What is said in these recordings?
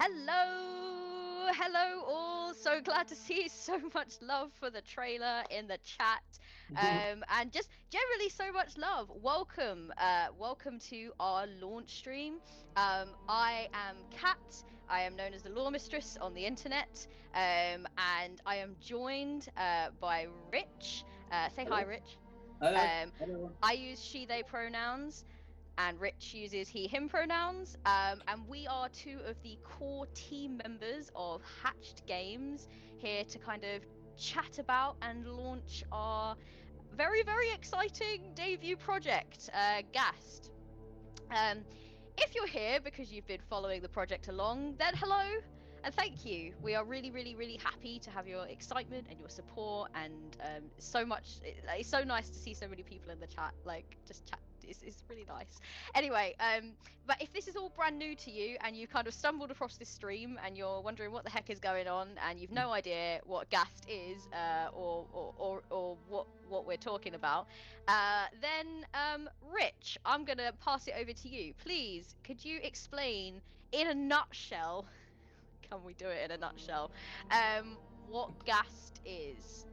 Hello all. So glad to see so much love for the trailer in the chat, and just generally so much love. Welcome to our launch stream. I am Kat. I am known as the Law Mistress on the internet, and I am joined by Rich. Say hi, Hello. Rich. Hello. Hello. I use she/they pronouns, and Rich uses he/him pronouns. And we are two of the core team members of Hatched Games, here to kind of chat about and launch our very exciting debut project, GAST. If you're here because you've been following the project along, then hello and thank you. We are really happy to have your excitement and your support, and so much. It's so nice to see so many people in the chat, like just chat. It's really nice. Anyway, but if this is all brand new to you and you kind of stumbled across this stream and you're wondering what the heck is going on and you've no idea what GAST is, or what we're talking about, then Rich, I'm gonna pass it over to you. Please, could you explain in a nutshell? Can we do it in a nutshell? What GAST is?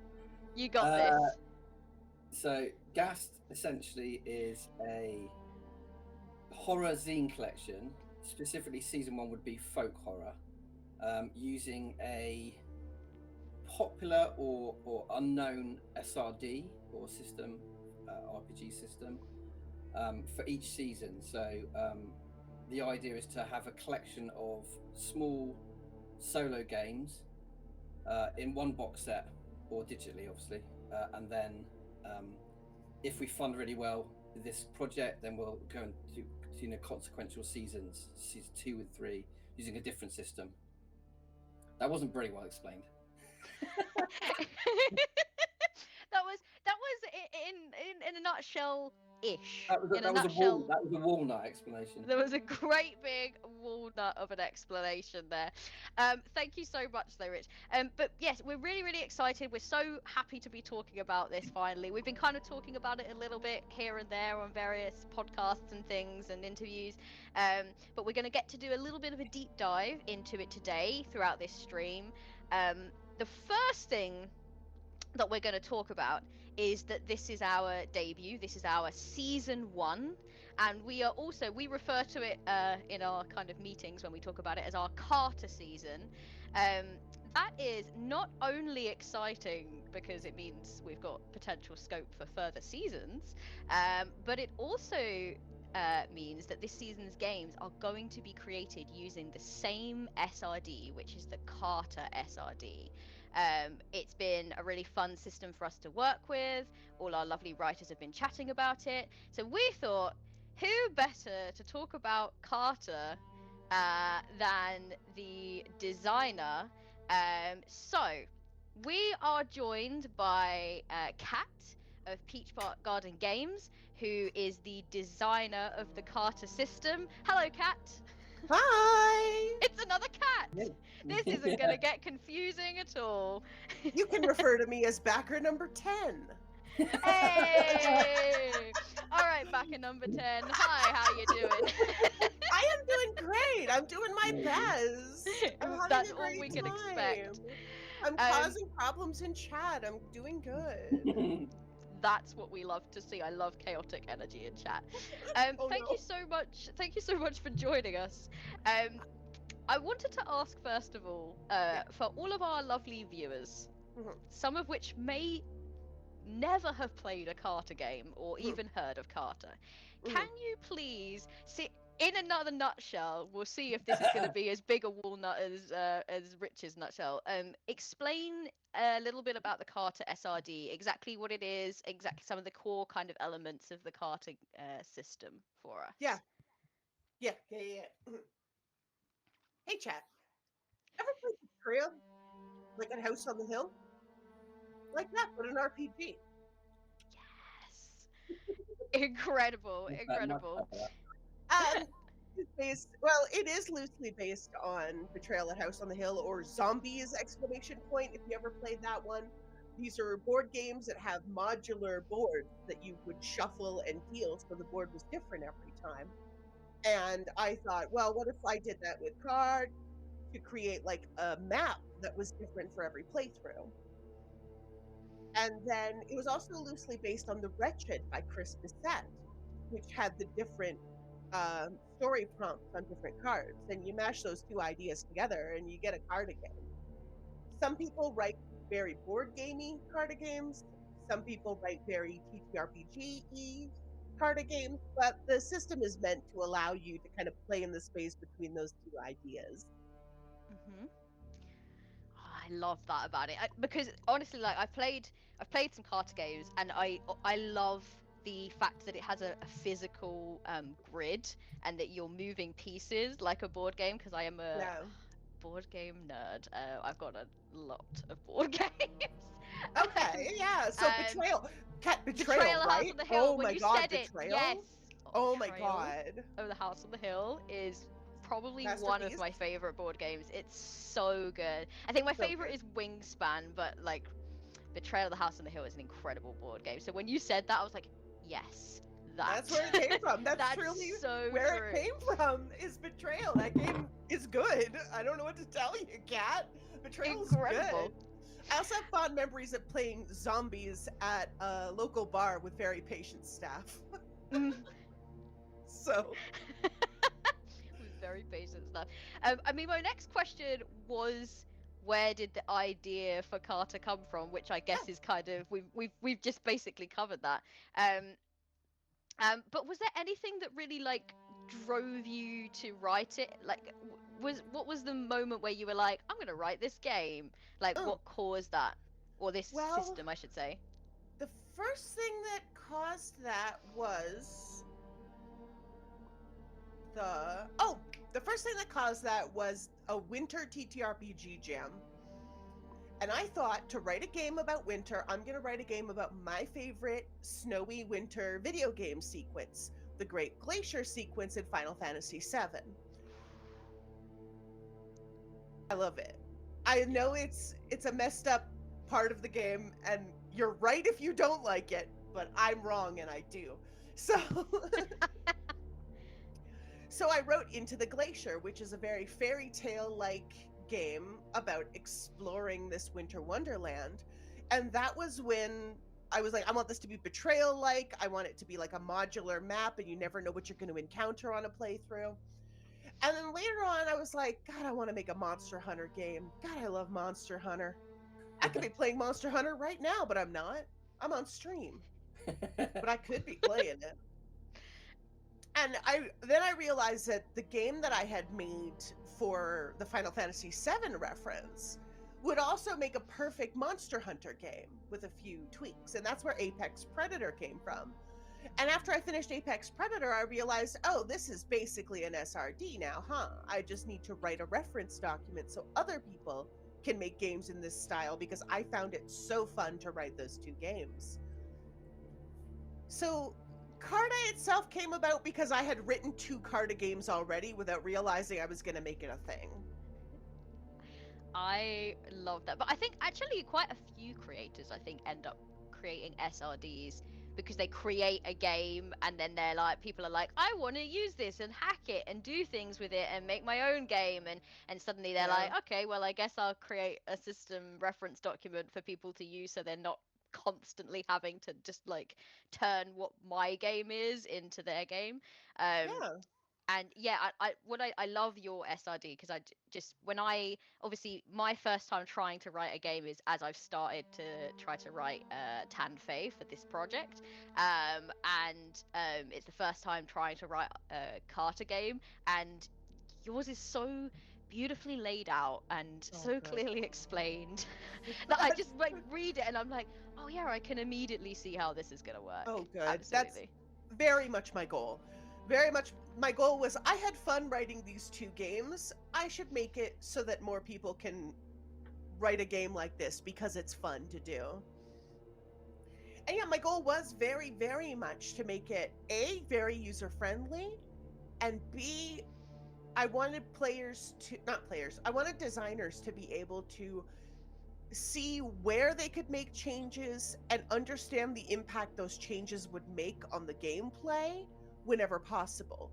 You got Uh, this. so, GAST essentially is a horror zine collection. Specifically, season 1 would be folk horror, using a popular or unknown SRD or system, RPG system, for each season. So, the idea is to have a collection of small solo games in one box set, or digitally, obviously, and then if we fund really well this project, then we'll go into consequential seasons, season 2 and 3, using a different system. That wasn't very well explained. that was in a nutshell ish. That was In a a nutshell. that was a walnut explanation. There was a great big walnut of an explanation there. Thank you so much, though, Rich. But yes, we're really excited. We're so happy to be talking about this finally. We've been kind of talking about it a little bit here and there on various podcasts and things and interviews. But we're going to get to do a little bit of a deep dive into it today throughout this stream. The first thing that we're going to talk about is that this is our debut. This is our season 1, and we refer to it in our kind of meetings when we talk about it as our Carta season. That is not only exciting because it means we've got potential scope for further seasons, but it also means that this season's games are going to be created using the same SRD, which is the Carta SRD. It's been a really fun system for us to work with. All our lovely writers have been chatting about it. So we thought, who better to talk about Carta than the designer? So we are joined by Kat of Peach Park Garden Games, who is the designer of the Carta system. Hello, Kat. Hi! It's another cat! This isn't going to get confusing at all. You can refer to me as backer number 10. Hey! All right, back at number 10. Hi, how you doing? I am doing great. I'm doing my best. I'm having That's a all great we can time. expect. I'm causing problems in chat. I'm doing good. That's what we love to see. I love chaotic energy in chat. Thank you so much. Thank you so much for joining us. I wanted to ask first of all, for all of our lovely viewers, some of which may never have played a Carta game or even heard of Carta, can you please see? In another nutshell, we'll see if this is going to be as big a walnut as Rich's nutshell. Explain a little bit about the Carta SRD, exactly what it is, exactly some of the core kind of elements of the Carta system for us. Yeah. Hey, chat. Ever played Betrayal? Like a House on the Hill? Like that, but an RPG. Yes. Incredible. It is loosely based on Betrayal at House on the Hill or Zombies! If you ever played that one. These are board games that have modular boards that you would shuffle and deal, so the board was different every time. And I thought, well, what if I did that with cards? to create like a map that was different for every playthrough. And then it was also loosely based on The Wretched by Chris Bissett, which had the different story prompts on different cards. And you mash those two ideas together and you get a card game. Some people write very board gamey card games. Some people write very TTRPG-y card games, but the system is meant to allow you to kind of play in the space between those two ideas. Mm-hmm. I love that about it because honestly, like I've played some Carta games, and I love the fact that it has a physical grid and that you're moving pieces like a board game. Because I am a Yeah. board game nerd. I've got a lot of board games. Okay, yeah. So and Betrayal, House right? on the Hill. Oh when my you god, said it, Betrayal? yes. Oh my Betrayal god. of the House on the Hill is probably one of Masterpiece. my favorite board games. It's so good. I think my So favorite good. is Wingspan, but like Betrayal of the House on the Hill is an incredible board game. So when you said that, I was like, yes, That's where it came from. That's truly so where true. it came from, is Betrayal. That game is good. I don't know what to tell you, Kat. Betrayal's Incredible. good. I also have fond memories of playing zombies at a local bar with very patient staff. So With very patient stuff. I mean, my next question was, where did the idea for Carta come from? Which I guess is kind of we've just basically covered that. But was there anything that really like drove you to write it? Like, what was the moment where you were like, I'm gonna write this game? Like, what caused that, or this system, I should say? The first thing that caused that was the first thing that caused that was a winter TTRPG jam. And I thought, to write a game about winter, I'm going to write a game about my favorite snowy winter video game sequence, the Great Glacier sequence in Final Fantasy VII. I love it. I know it's a messed up part of the game, and you're right if you don't like it, but I'm wrong and I do. So So I wrote Into the Glacier, which is a very fairy tale-like game about exploring this winter wonderland. And that was when I was like, I want this to be Betrayal-like. I want it to be like a modular map and you never know what you're going to encounter on a playthrough. And then later on, I was like, God, I want to make a Monster Hunter game. God, I love Monster Hunter. I could be playing Monster Hunter right now, but I'm not. I'm on stream. But I could be playing it. And then I realized that the game that I had made for the Final Fantasy VII reference would also make a perfect Monster Hunter game with a few tweaks. And that's where Apex Predator came from. And after I finished Apex Predator, I realized, oh, this is basically an SRD now, huh? I just need to write a reference document so other people can make games in this style, because I found it so fun to write those two games. So Carta itself came about because I had written 2 Carta games already without realizing I was going to make it a thing. I love that. But I think actually quite a few creators, I think, end up creating SRDs because they create a game and then they're like, people are like, I want to use this and hack it and do things with it and make my own game. And suddenly they're like, okay, well, I guess I'll create a system reference document for people to use so they're not constantly having to just like turn what my game is into their game. And yeah, I love your SRD because obviously my first time trying to write a game is as I've started to try to write Tan Fei for this project, and it's the first time trying to write a Carta game, and yours is so beautifully laid out and so clearly explained that I just like read it and I'm like, oh yeah, I can immediately see how this is gonna work. Oh, good. Absolutely. That's very much my goal. Very much my goal was, I had fun writing these 2 games. I should make it so that more people can write a game like this because it's fun to do. And yeah, my goal was very, very much to make it A, very user-friendly, and B, I wanted I wanted designers to be able to see where they could make changes and understand the impact those changes would make on the gameplay whenever possible.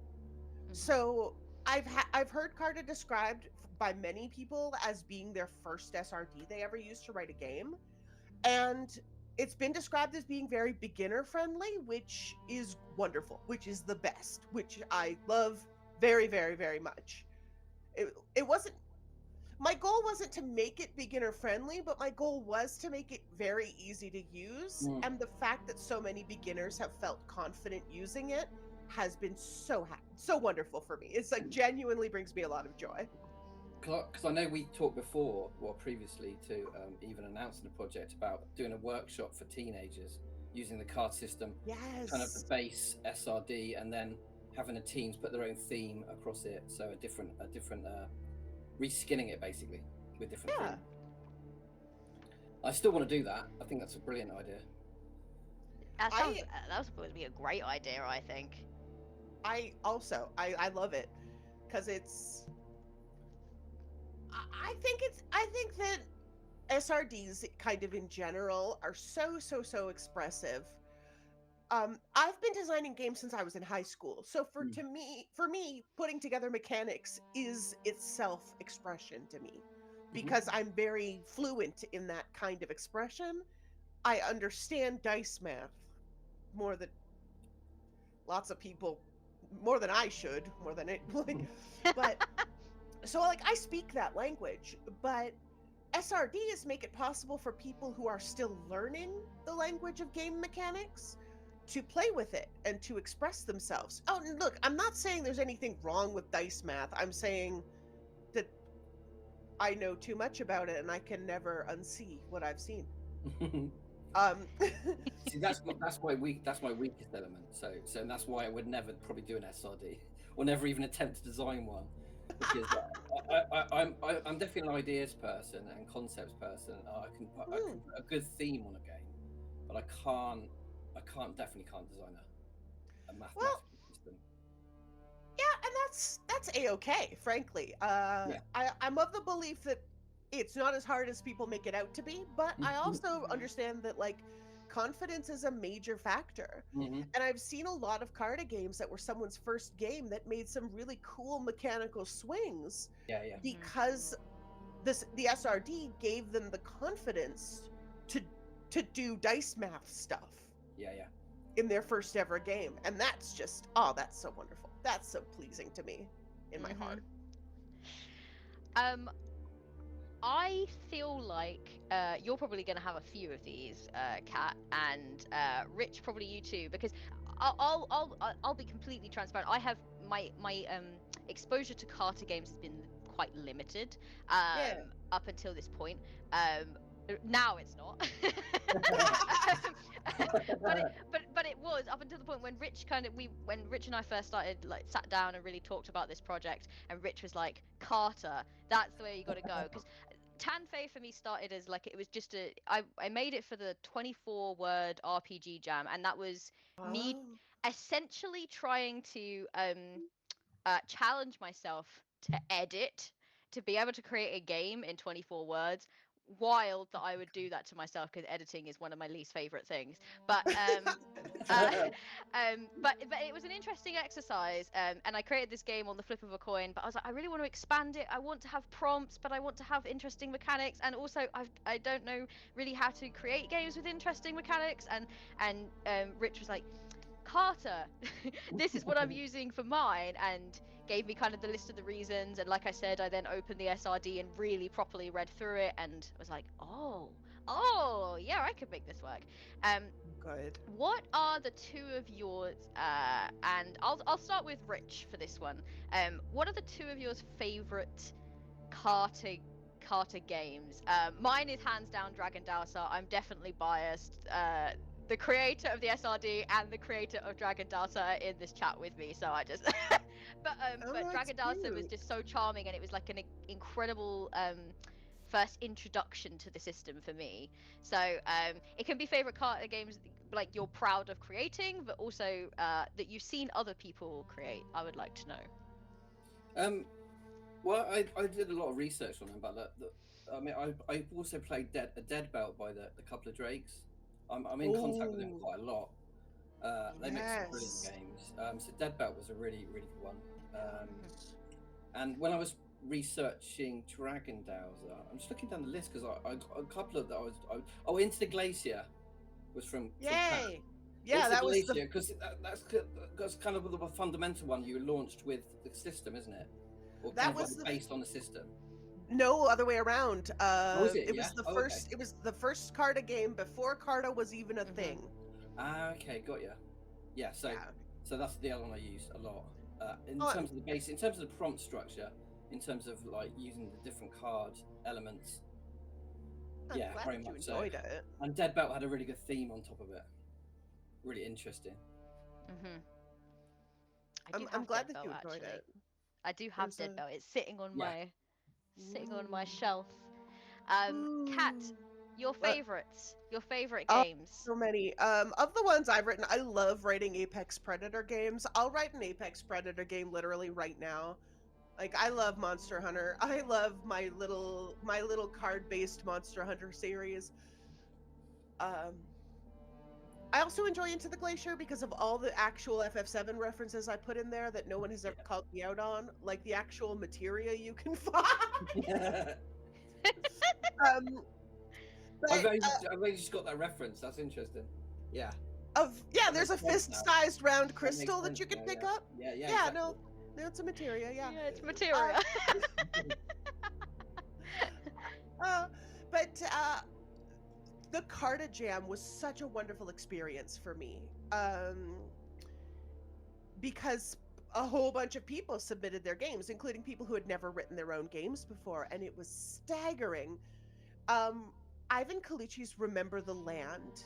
So I've heard Carta described by many people as being their first SRD they ever used to write a game. And it's been described as being very beginner friendly, which is wonderful, which is the best, which I love very, very, very much. It wasn't, my goal wasn't to make it beginner friendly, but my goal was to make it very easy to use. Mm. And the fact that so many beginners have felt confident using it has been so wonderful for me. It's like genuinely brings me a lot of joy. Because I know we talked before, well, previously to even announcing the project about doing a workshop for teenagers using the card system, Yes. kind of the base SRD, and then having the teams put their own theme across it. So a different reskinning it basically with different Yeah. themes. I still want to do that. I think that's a brilliant idea. That was going to be a great idea, I think. I love it because it's. I think that SRDs kind of in general are so expressive. I've been designing games since I was in high school, so for me, putting together mechanics is itself expression to me, because I'm very fluent in that kind of expression. I understand dice math more than lots of people, more than I should, more than it, like, but so like I speak that language, but SRDs make it possible for people who are still learning the language of game mechanics to play with it and to express themselves. Oh, and look, I'm not saying there's anything wrong with dice math. I'm saying that I know too much about it and I can never unsee what I've seen. See, that's my weakest element. So that's why I would never probably do an SRD or never even attempt to design one, because I'm definitely an ideas person and concepts person. I can put a good theme on a game, but I definitely can't design a mathematical system. Yeah, and that's a-okay, frankly. I'm of the belief that it's not as hard as people make it out to be, but I also understand that like confidence is a major factor. And I've seen a lot of Carta games that were someone's first game that made some really cool mechanical swings. Yeah. Because the SRD gave them the confidence to do dice math stuff. Yeah. In their first ever game. And that's just, that's so wonderful. That's so pleasing to me in my heart. I feel like you're probably going to have a few of these, Kat, and Rich, probably you too, because I'll be completely transparent. I have my exposure to Carta games has been quite limited up until this point. Now it's not. but it was up until the point when Rich and I first started, like, sat down and really talked about this project, and Rich was like, Carta, that's the way you got to go. Because Tanfei for me started as like, it was just I made it for the 24-word RPG jam, and that was me essentially trying to challenge myself to edit, to be able to create a game in 24 words. Wild that I would do that to myself, because editing is one of my least favorite things. But but it was an interesting exercise, and I created this game on the flip of a coin. But I was like, I really want to expand it. I want to have prompts, but I want to have interesting mechanics, and also I don't know really how to create games with interesting mechanics. And Rich was like, Carta, this is what I'm using for mine, and gave me kind of the list of the reasons. And like I said, I then opened the SRD and really properly read through it, and was like, oh yeah, I could make this work. Good. What are the two of yours, and I'll start with Rich for this one. What are the two of yours favorite Carta games? Mine is hands down Dragon Dowser. I'm definitely biased. The creator of the SRD and the creator of Dragon Dowser are in this chat with me, so I just but Dragon Dowser was just so charming, and it was like an incredible first introduction to the system for me. So it can be favorite Carta games like you're proud of creating, but also that you've seen other people create. I would like to know. Well, I did a lot of research on them, but I mean, I also played a Dead Belt by the Couple of Drakes. I'm in contact with them quite a lot. They make some brilliant games. So Dead Belt was a really good one. And when I was researching Dragon Dowser. I'm just looking down the list because I got a couple of that. Oh, Into the Glacier was from Pat. Yay! Yeah, Into that was Glacier because that's kind of the fundamental one you launched with the system, isn't it? Or that kind of was like based on the system. no other way around. Was it? It Yeah? was the Oh, first. okay. It was the first Carta game before Carta was even a thing. Ah, okay, got you. Yeah, so Yeah. so that's the other one I used a lot. In Oh, terms of the base, in terms of the prompt structure, in terms of like using the different card elements. I'm Yeah, glad very that you much so. enjoyed it. And Dead Belt had a really good theme on top of it. Really interesting. I'm glad that you enjoyed it. I do have There's Dead a- Belt. It's sitting on Yeah. my shelf. Kat, your What? favorites, your favorite Oh, games. So many. Of the ones I've written, I love writing Apex Predator games. I'll write an Apex Predator game literally right now. Like I love Monster Hunter. I love my little card-based Monster Hunter series. I also enjoy Into the Glacier because of all the actual FF7 references I put in there that no one has ever called me out on, like the actual materia you can find. But, I've only just got that reference. That's interesting. Yeah. There's a fist-sized round crystal that you can pick up. Yeah, Yeah, exactly. no, it's a materia. Yeah. Yeah, it's materia. But the Carta Jam was such a wonderful experience for me, because a whole bunch of people submitted their games, including people who had never written their own games before, and it was staggering. Ivan Colucci's Remember the Land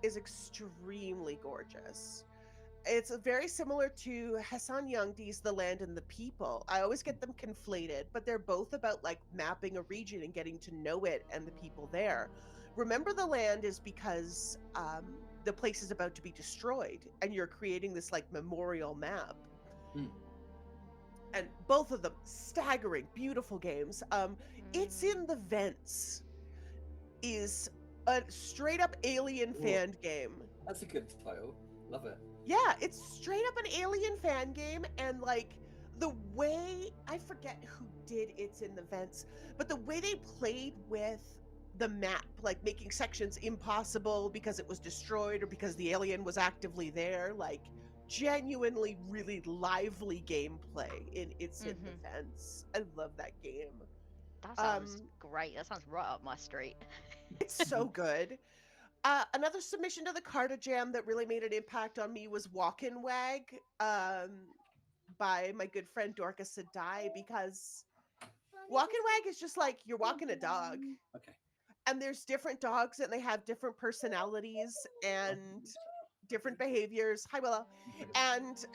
is extremely gorgeous. It's very similar to Hassan Youngdi's The Land and the People. I always get them conflated, but they're both about like mapping a region and getting to know it and the people there. Remember the Land is because the place is about to be destroyed and you're creating this like memorial map. And both of them staggering, beautiful games. It's in the Vents is a straight up Alien fan game. That's a good title. Love it. Yeah, it's straight up an Alien fan game, and like the way, I forget who did It's in the Vents, but the way they played with the map, like making sections impossible because it was destroyed or because the alien was actively there, like genuinely really lively gameplay in It's in the Vents. I love that game. That sounds great. That sounds right up my street. It's so good. Another submission to the Carta Jam that really made an impact on me was Walkin' Wag by my good friend Dorcas Sadai, because Walkin' Wag is just like you're walking a dog. Okay. And there's different dogs and they have different personalities and different behaviors. Hi, Willow. And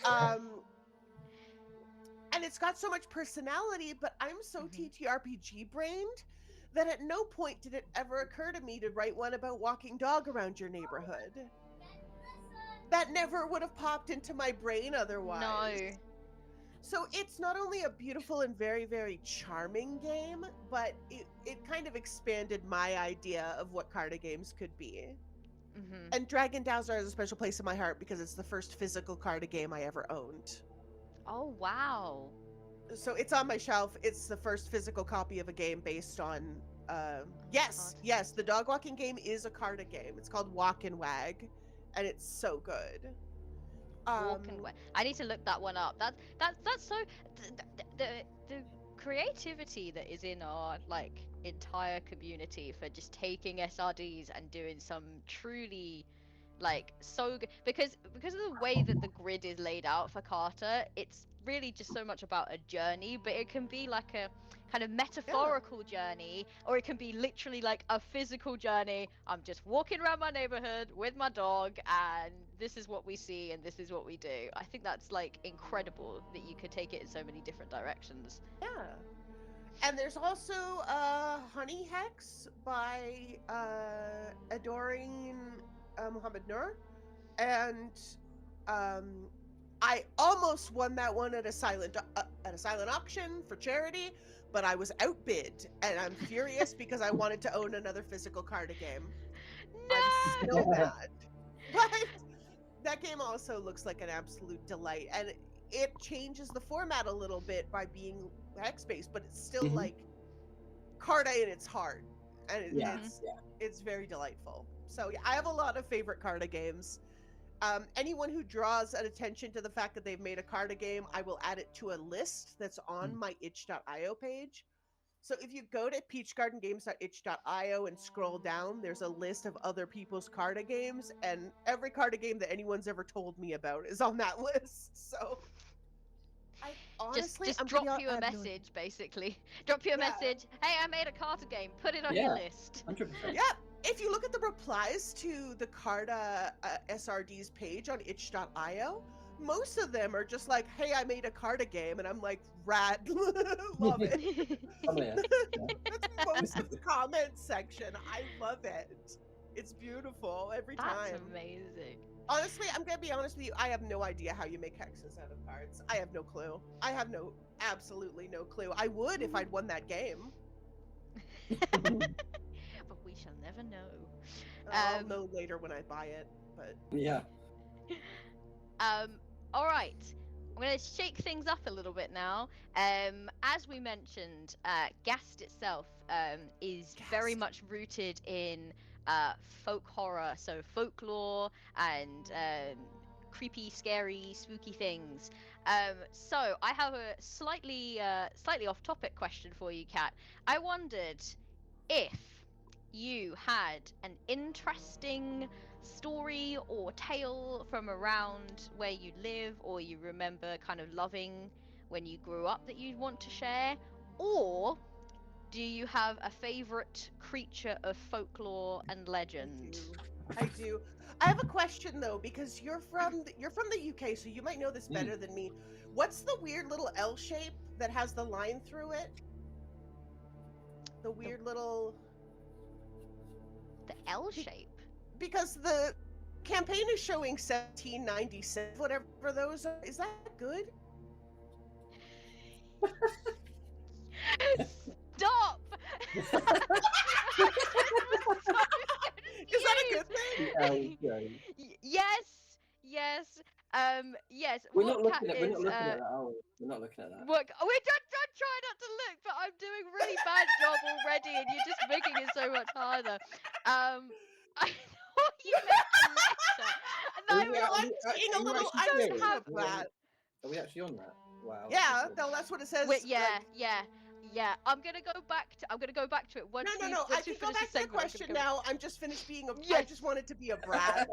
it's got so much personality, but I'm so TTRPG brained that at no point did it ever occur to me to write one about walking dog around your neighborhood. That never would have popped into my brain otherwise. No. So it's not only a beautiful and very, very charming game, but it kind of expanded my idea of what Carta games could be. And Dragon Dowser has a special place in my heart because it's the first physical Carta game I ever owned. Oh, wow. So it's on my shelf. It's the first physical copy of a game based on yes, the dog walking game is a Carta game. It's called Walkin' Wag, and it's so good. Walkin' Wag. I need to look that one up. That's so the creativity that is in our like entire community for just taking SRDs and doing some truly like so good, because of the way that the grid is laid out for Carta, it's really just so much about a journey, but it can be like a kind of metaphorical journey, or it can be literally like a physical journey. I'm just walking around my neighborhood with my dog and this is what we see and this is what we do. I think that's like incredible that you could take it in so many different directions. Yeah. And there's also Honey Hex by Adoring Muhammad Nur, and I almost won that one at a silent auction for charity, but I was outbid, and I'm furious because I wanted to own another physical Carta game. No! I'm still mad. But that game also looks like an absolute delight, and it changes the format a little bit by being hex-based, but it's still Mhm. like Carta in its heart, and Yeah, it's very delightful. So yeah, I have a lot of favorite Carta games. Anyone who draws an attention to the fact that they've made a Carta game, I will add it to a list that's on my itch.io page. So if you go to peachgardengames.itch.io and scroll down, there's a list of other people's Carta games, and every Carta game that anyone's ever told me about is on that list. So I honestly, Just I'm gonna be drop you I a have no idea. message, basically. Drop you a Yeah. message. Hey, I made a Carta game. Put it on Yeah. your list. 100%. Yeah, if you look at the replies to the Carta SRD's page on itch.io, most of them are just like, "Hey, I made a Carta game," and I'm like, "Rad, love it." Oh, yeah. That's most of the comment section. I love it. It's beautiful every That's time. amazing. Honestly, I'm gonna be honest with you. I have no idea how you make hexes out of cards. I have no clue. I have absolutely no clue. I would if I'd won that game. But we shall never know. I'll know later when I buy it. But Yeah. All right. I'm going to shake things up a little bit now. As we mentioned, GAST itself is very GAST. much rooted in folk horror, so folklore and creepy, scary, spooky things. So I have a slightly off-topic question for you, Kat. I wondered if you had an interesting story or tale from around where you live, or you remember kind of loving when you grew up that you'd want to share, or do you have a favorite creature of folklore and legend? I do. I have a question though, because you're from the UK, so you might know this better than me. What's the weird little L shape that has the line through it? The weird little The L shape. Because the campaign is showing 1797, whatever those are. Is that good? Stop! Is that a good thing? Yes, yes, yes. We're what not looking Kat at. is, We're not looking at that, are we? We're not looking at that. Look, we're just trying not to look, but I'm doing a really bad job already, and you're just making it so much harder. I thought you meant a letter, and I was I'm like, being a Are you little. actually I'm don't being serious? have. a brat. Are we actually on that? Wow. Yeah, no, that's what it says. Wait, like- yeah. I'm gonna go back to it once no. we I once we can go finish back the to the segment. I'm gonna question go- now. I'm just finished being a. I Yes. just wanted to be a brat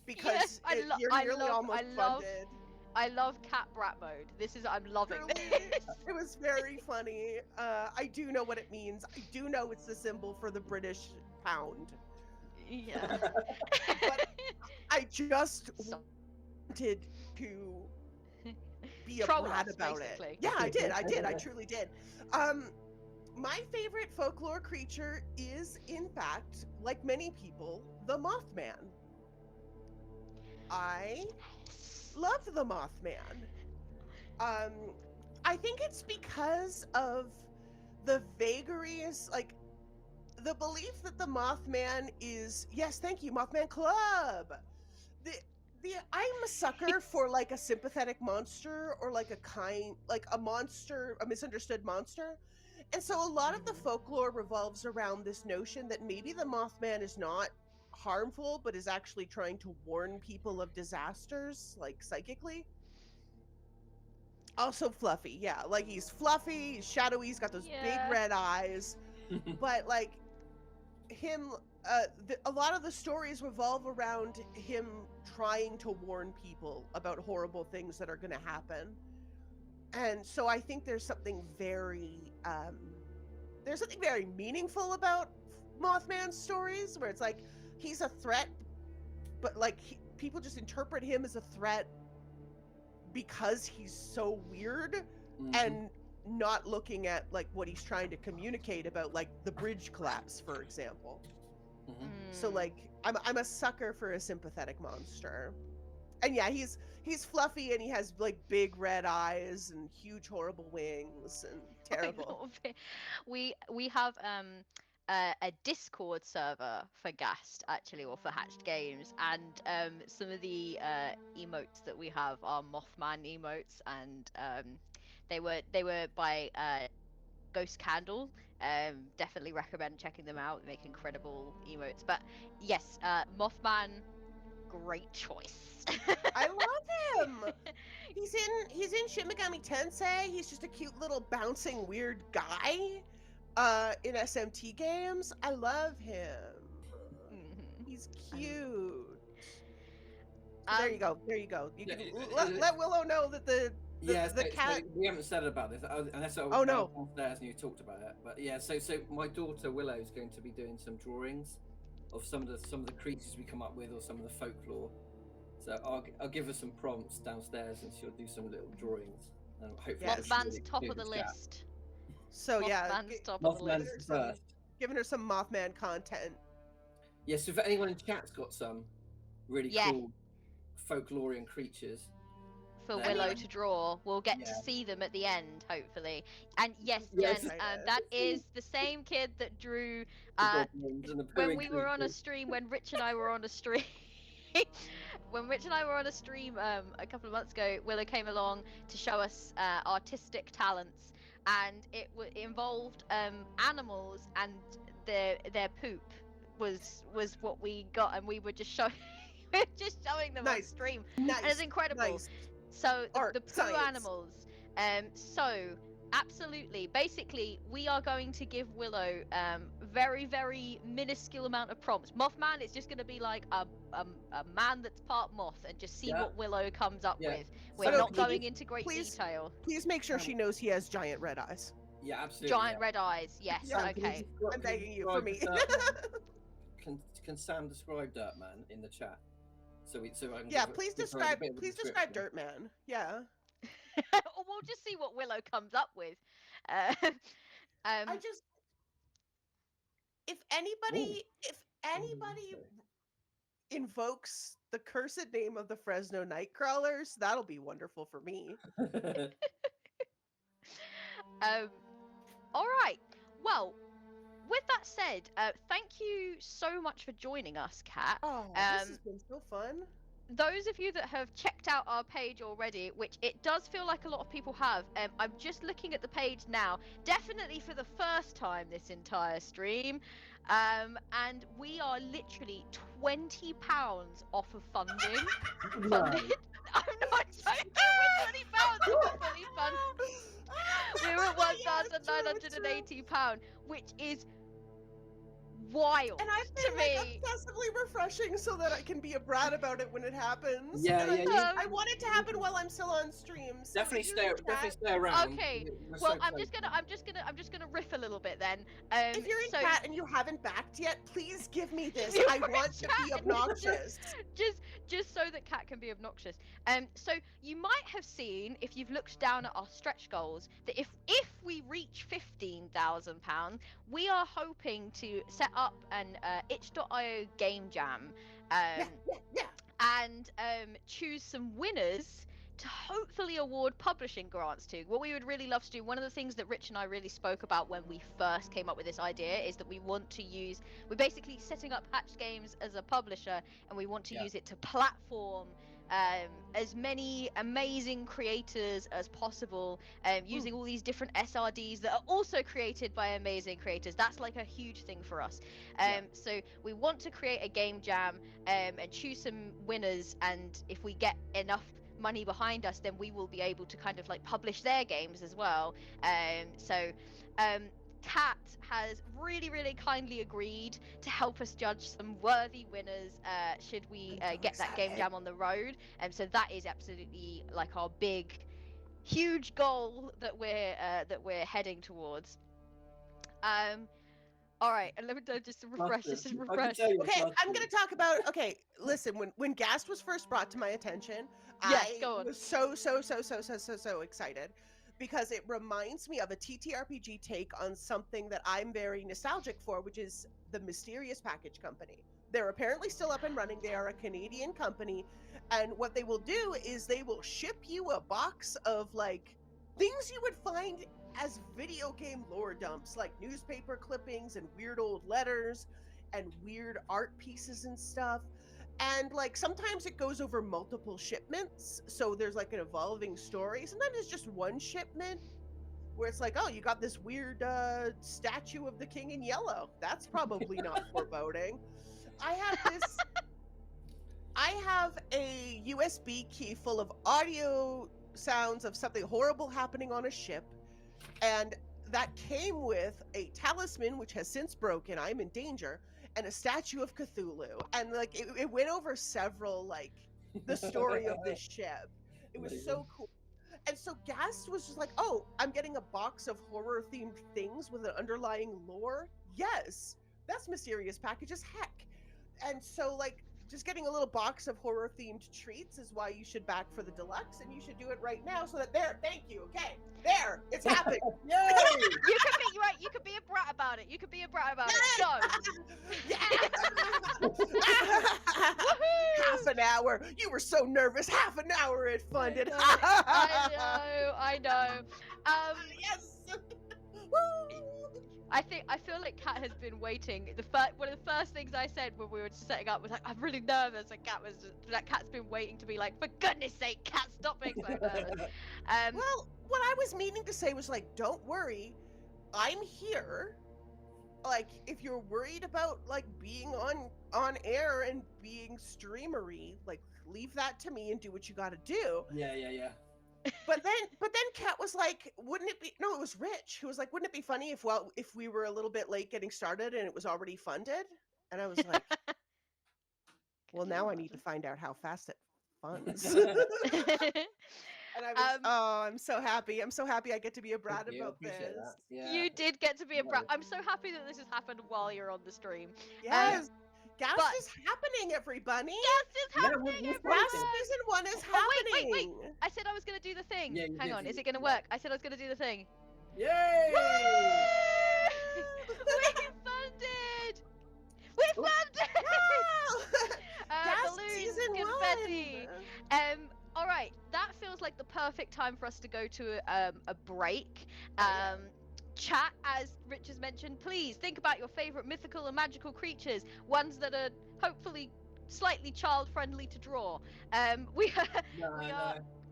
because Yes, you're nearly almost funded. I love cat brat mode. I'm loving Truly, this. it was very funny. I do know what it means. I do know it's the symbol for the British pound. Yeah. But I just So- wanted to be a Troll brat us, about basically. it. Yeah, I did. I truly did. My favorite folklore creature is, in fact, like many people, the Mothman. I love the Mothman. I think it's because of the vagaries, like the belief that the Mothman is. Yes, thank you, Mothman Club. I'm a sucker for like a sympathetic monster or like a monster, a misunderstood monster. And so a lot of the folklore revolves around this notion that maybe the Mothman is not harmful, but is actually trying to warn people of disasters, like psychically. Also fluffy, yeah. Like he's fluffy, he's shadowy, he's got those big Yeah. red eyes. But like him, a lot of the stories revolve around him trying to warn people about horrible things that are going to happen. And so I think there's something very meaningful about Mothman's stories, where it's like he's a threat, but like people just interpret him as a threat because he's so weird and not looking at like what he's trying to communicate about, like the bridge collapse, for example. So like I'm a sucker for a sympathetic monster. And yeah, he's fluffy and he has like big red eyes and huge horrible wings and terrible. We have a Discord server for GAST actually, or for Hatched Games, and some of the emotes that we have are Mothman emotes, and they were by Ghost Candle. Definitely recommend checking them out. They make incredible emotes. But yes, Mothman, great choice. I love him. He's in Shin Megami Tensei. He's just a cute little bouncing weird guy. In SMT games, I love him. He's cute. There you go. There you go. You can let Willow know that the cat. So we haven't said about this, unless I Oh, no. downstairs and you talked about it. But yeah, so my daughter Willow is going to be doing some drawings of some of the creatures we come up with, or some of the folklore. So I'll give her some prompts downstairs, and she'll do some little drawings. And hopefully, Mothman's top of the list. So yeah, Mothman's top of the list. First. Giving her some Mothman content. Yeah, so if anyone in chat's got some really cool folklorian creatures for Willow to draw, we'll get to see them at the end, hopefully. And yes, Jen, that is the same kid that drew when we were on a stream, when Rich and I were on a stream. When Rich and I were on a stream a couple of months ago, Willow came along to show us artistic talents, and it involved animals, and their poop was what we got, and we were just showing them on stream. And it's incredible. So the poo animals. So absolutely, basically, we are going to give Willow very, very minuscule amount of prompts. Mothman is just going to be like a man that's part moth, and just see what Willow comes up with. We're not going into great detail. Please make sure she knows he has giant red eyes. Yeah, absolutely. Giant red eyes. Yes. Okay. I'm begging you for me. Can Sam describe Dirtman in the chat? So I can please describe Dirtman. Yeah. Or we'll just see what Willow comes up with. If anybody invokes the cursed name of the Fresno Nightcrawlers, that'll be wonderful for me. All right. Well, with that said, thank you so much for joining us, Kat. Oh, this has been so fun. Those of you that have checked out our page already, which it does feel like a lot of people have, I'm just looking at the page now, definitely for the first time this entire stream, and we are literally £20 off of funding. I'm not joking, we're £20 off of fully funded. We're at £1,980, which is wild. And I've been obsessively refreshing so that I can be a brat about it when it happens. I want it to happen while I'm still on stream. So definitely stay around. Okay. Well, I'm just gonna riff a little bit then. If you're in chat and you haven't backed yet, please give me this. I want to be obnoxious. Just so that Kat can be obnoxious. So you might have seen, if you've looked down at our stretch goals, that if we reach £15,000, we are hoping to set up an itch.io game jam and choose some winners to hopefully award publishing grants to. What we would really love to do, one of the things that Rich and I really spoke about when we first came up with this idea, is that we're basically setting up Hatched Games as a publisher, and we want to use it to platform as many amazing creators as possible, using all these different SRDs that are also created by amazing creators. That's like a huge thing for us. So we want to create a game jam and choose some winners, and if we get enough money behind us, then we will be able to kind of like publish their games as well. Kat has really, really kindly agreed to help us judge some worthy winners should we get that game jam on the road. So that is absolutely like our big, huge goal that we're heading towards. All right, and let me just refresh. Okay, I'm gonna talk about. Okay, listen. When GAST was first brought to my attention, I was so excited, because it reminds me of a TTRPG take on something that I'm very nostalgic for, which is the Mysterious Package Company. They're apparently still up and running. They are a Canadian company, and what they will do is they will ship you a box of like things you would find as video game lore dumps, like newspaper clippings and weird old letters and weird art pieces and stuff. And like sometimes it goes over multiple shipments, so there's like an evolving story. Sometimes it's just one shipment where it's like, oh, you got this weird statue of the king in yellow. That's probably not foreboding. I have a USB key full of audio sounds of something horrible happening on a ship, and that came with a talisman which has since broken. I'm in danger, and a statue of Cthulhu. And like it went over several, like, the story of this ship. It was so cool. And so GAST was just like, oh, I'm getting a box of horror themed things with an underlying lore. Yes, that's mysterious package as heck. And so, like, just getting a little box of horror themed treats is why you should back for the deluxe, and you should do it right now so that there, thank you, okay, there, it's happening. Yay! You could be a brat about it. You could be a brat about it. Go. Yeah. Half an hour. You were so nervous. Half an hour it funded. I know. Yes. I feel like Kat has been waiting. One of the first things I said when we were setting up was like, I'm really nervous, and Kat's been waiting to be like, for goodness sake, Kat, stop being so nervous. Well, what I was meaning to say was like, don't worry, I'm here. Like, if you're worried about like being on air and being streamery, like, leave that to me and do what you got to do. Yeah. But then Kat was like, wouldn't it be, no, it was Rich who was like, wouldn't it be funny if we were a little bit late getting started and it was already funded? And I was like, well, now I need to find out how fast it funds. And I was, oh, I'm so happy. I'm so happy I get to be a brat about this. Yeah. You did get to be a brat. I'm so happy that this has happened while you're on the stream. Yes. GAST is happening, everybody. GAST is happening, everybody. GAST season 1 is happening. Wait. I said I was going to do the thing. Yeah, Hang on, is it going to work? I said I was going to do the thing. Yay! We're funded! We're funded! GAST Balloons, season confetti. 1. All right, that feels like the perfect time for us to go to a break. Chat, as Rich has mentioned, please think about your favorite mythical and magical creatures, ones that are hopefully slightly child-friendly to draw. We are.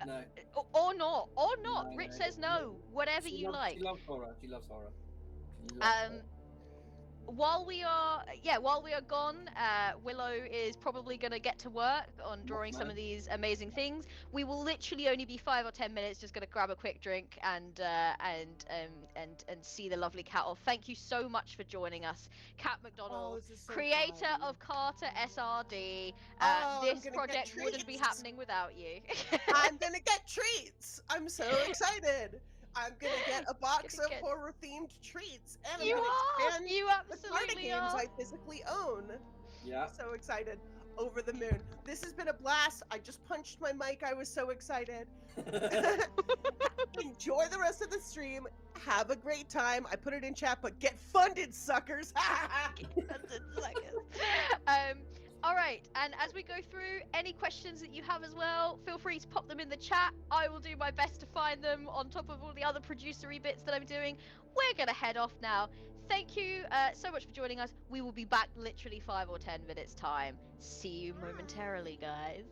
No. Or not. No, Rich no, says no. Whatever you like. She loves horror. She loves horror. While we are gone, Willow is probably going to get to work on drawing some of these amazing things. We will literally only be 5 or 10 minutes, just going to grab a quick drink and see the lovely Kat off. Thank you so much for joining us, Kat McDonald, So creator fun. of Carta SRD. I'm This gonna project get wouldn't be treats. happening without you. I'm gonna get treats. I'm so excited. I'm gonna get a box of horror-themed treats, and I'm gonna expand You the absolutely card games are. I physically own. Yeah. So excited. Over the moon. This has been a blast. I just punched my mic. I was so excited. Enjoy the rest of the stream. Have a great time. I put it in chat, but get funded, suckers. All right, and as we go through, any questions that you have as well, feel free to pop them in the chat. I will do my best to find them on top of all the other producery bits that I'm doing. We're gonna head off now. Thank you so much for joining us. We will be back literally 5 or 10 minutes time. See you momentarily, guys.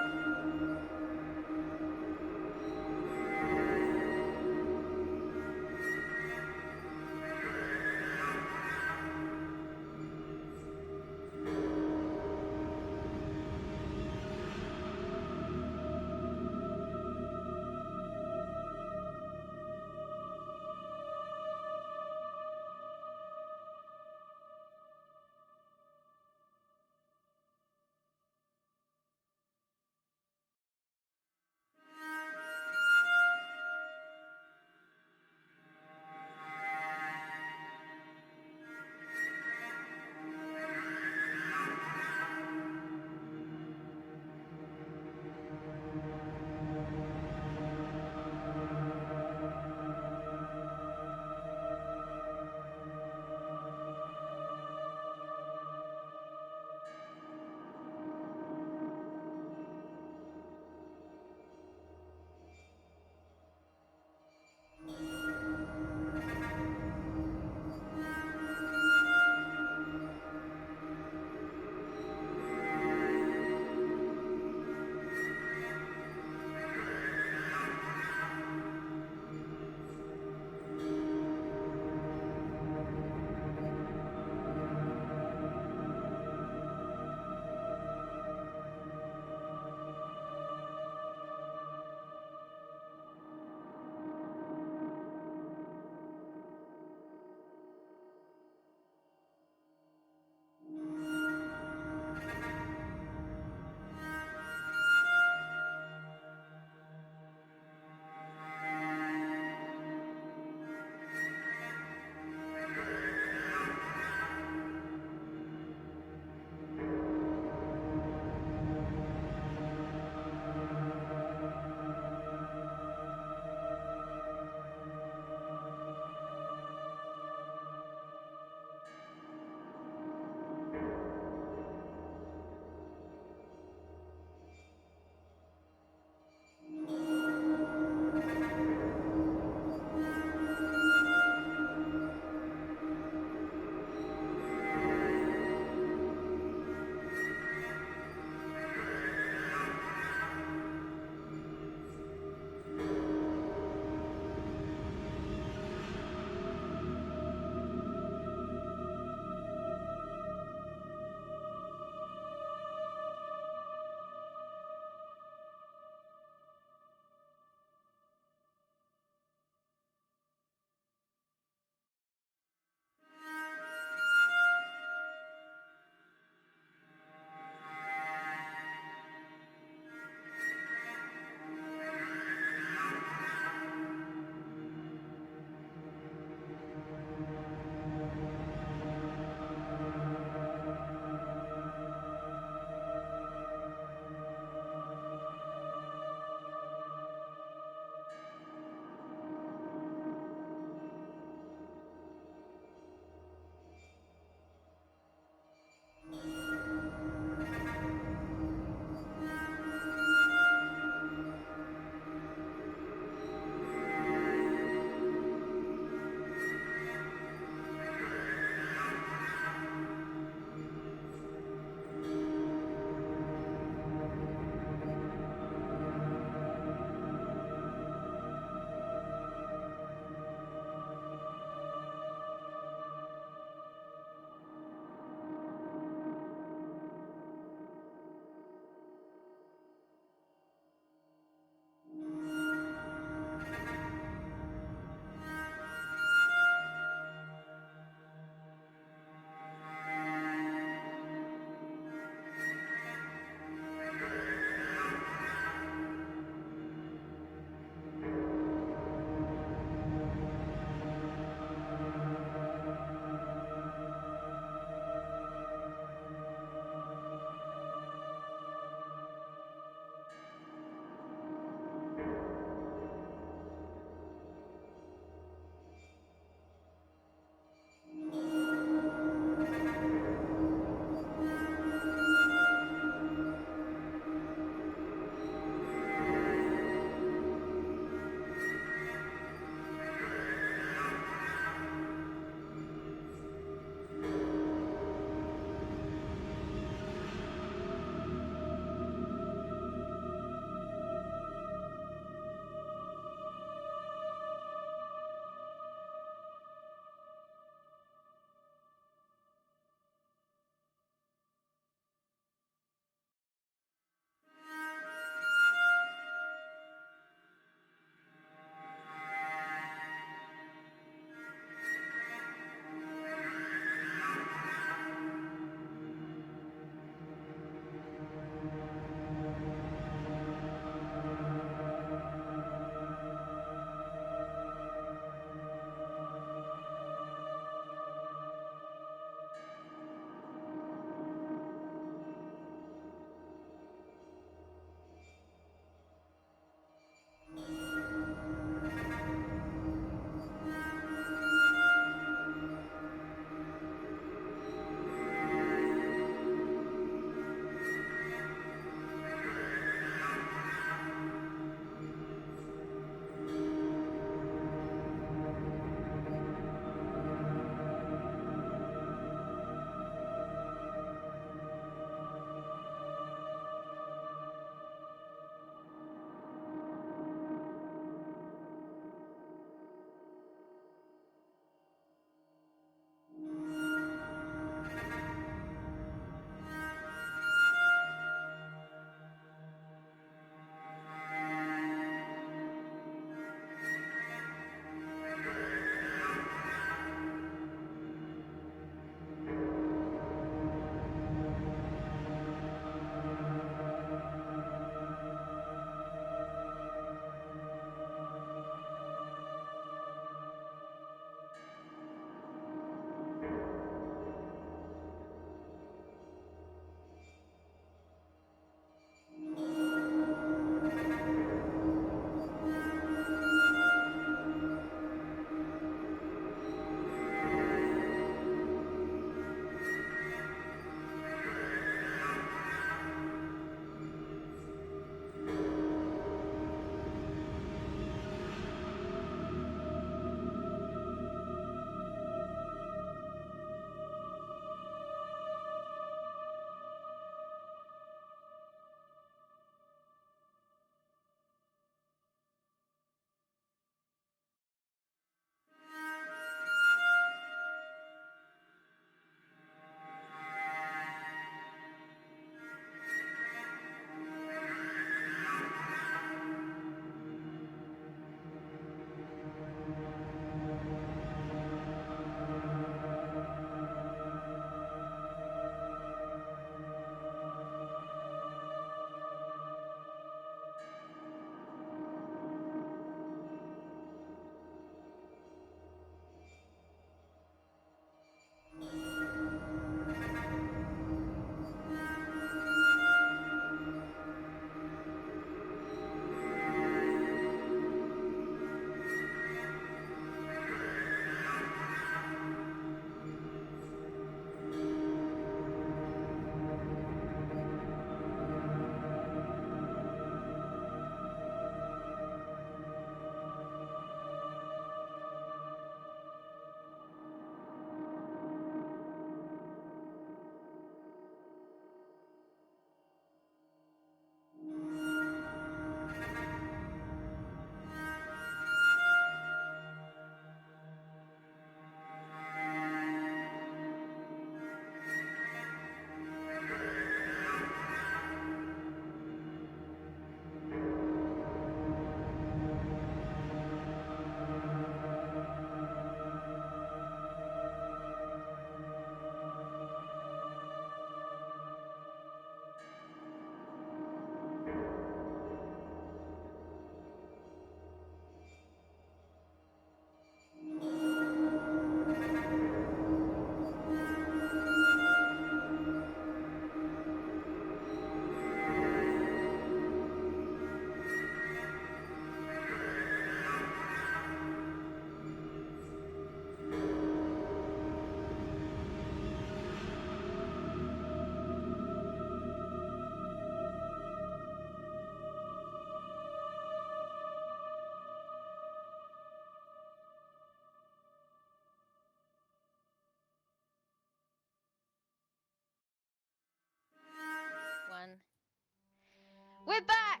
We're back.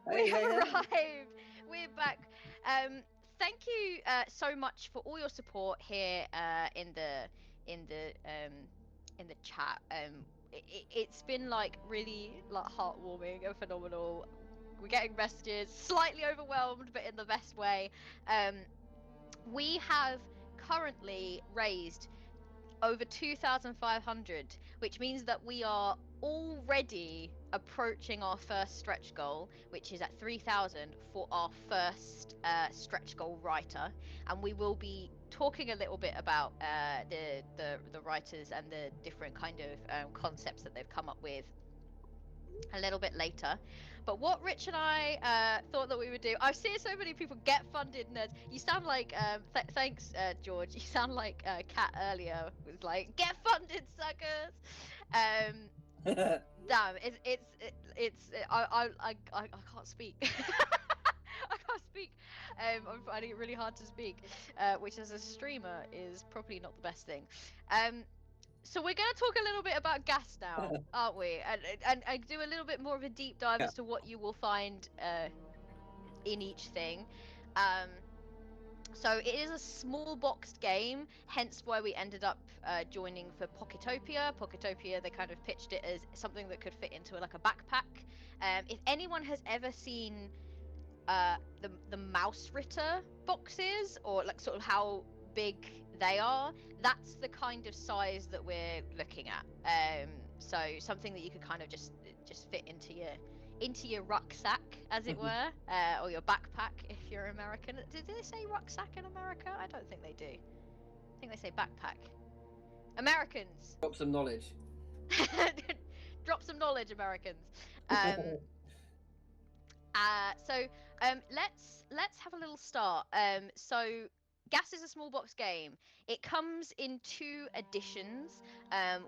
Hey, We have hey, hey. arrived. We're back. Thank you so much for all your support here in the chat. It's been like really like heartwarming and phenomenal. We're getting messages, slightly overwhelmed, but in the best way. We have currently raised over 2,500, which means that we are already approaching our first stretch goal, which is at 3,000 for our first stretch goal writer, and we will be talking a little bit about the writers and the different kind of concepts that they've come up with a little bit later. But what Rich and I thought that we would do, I've seen so many people get funded nerds. You sound like, thanks George, you sound like Kat earlier was like, get funded suckers. Damn, I can't speak. I can't speak. I'm finding it really hard to speak, which as a streamer is probably not the best thing. So we're going to talk a little bit about GAST now, aren't we? And do a little bit more of a deep dive as to what you will find in each thing. So it is a small boxed game, hence why we ended up joining for Pocketopia. Pocketopia, they kind of pitched it as something that could fit into like a backpack. If anyone has ever seen the Mouse Ritter boxes, or like sort of how big they are, that's the kind of size that we're looking at. So something that you could kind of just fit into your rucksack, as it were, or your backpack if you're American. Did they say rucksack in America? I don't think they do. I think they say backpack. Americans. Drop some knowledge. Drop some knowledge, Americans. Let's have a little start. So GAST is a small box game. It comes in 2 editions.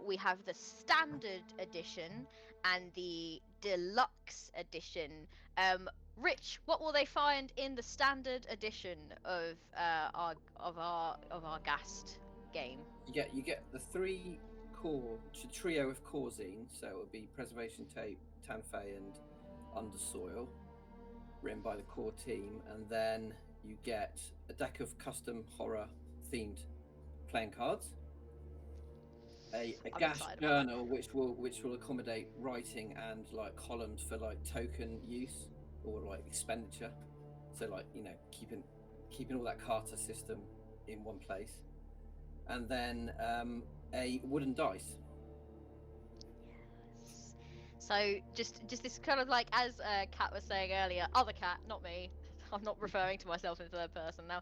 We have the standard edition and the deluxe edition. Rich, what will they find in the standard edition of our GAST game? You get the 3 core trio of core zines, so it would be Preservation Tape, Tanfei, and Undersoil, written by the core team, and then you get a deck of custom horror themed playing cards, a GAST journal which will accommodate writing and like columns for like token use or like expenditure, so like, you know, keeping all that Carta system in one place, and then a wooden dice. So just this kind of like, as Kat was saying earlier, other Kat, not me. I'm not referring to myself in third person now.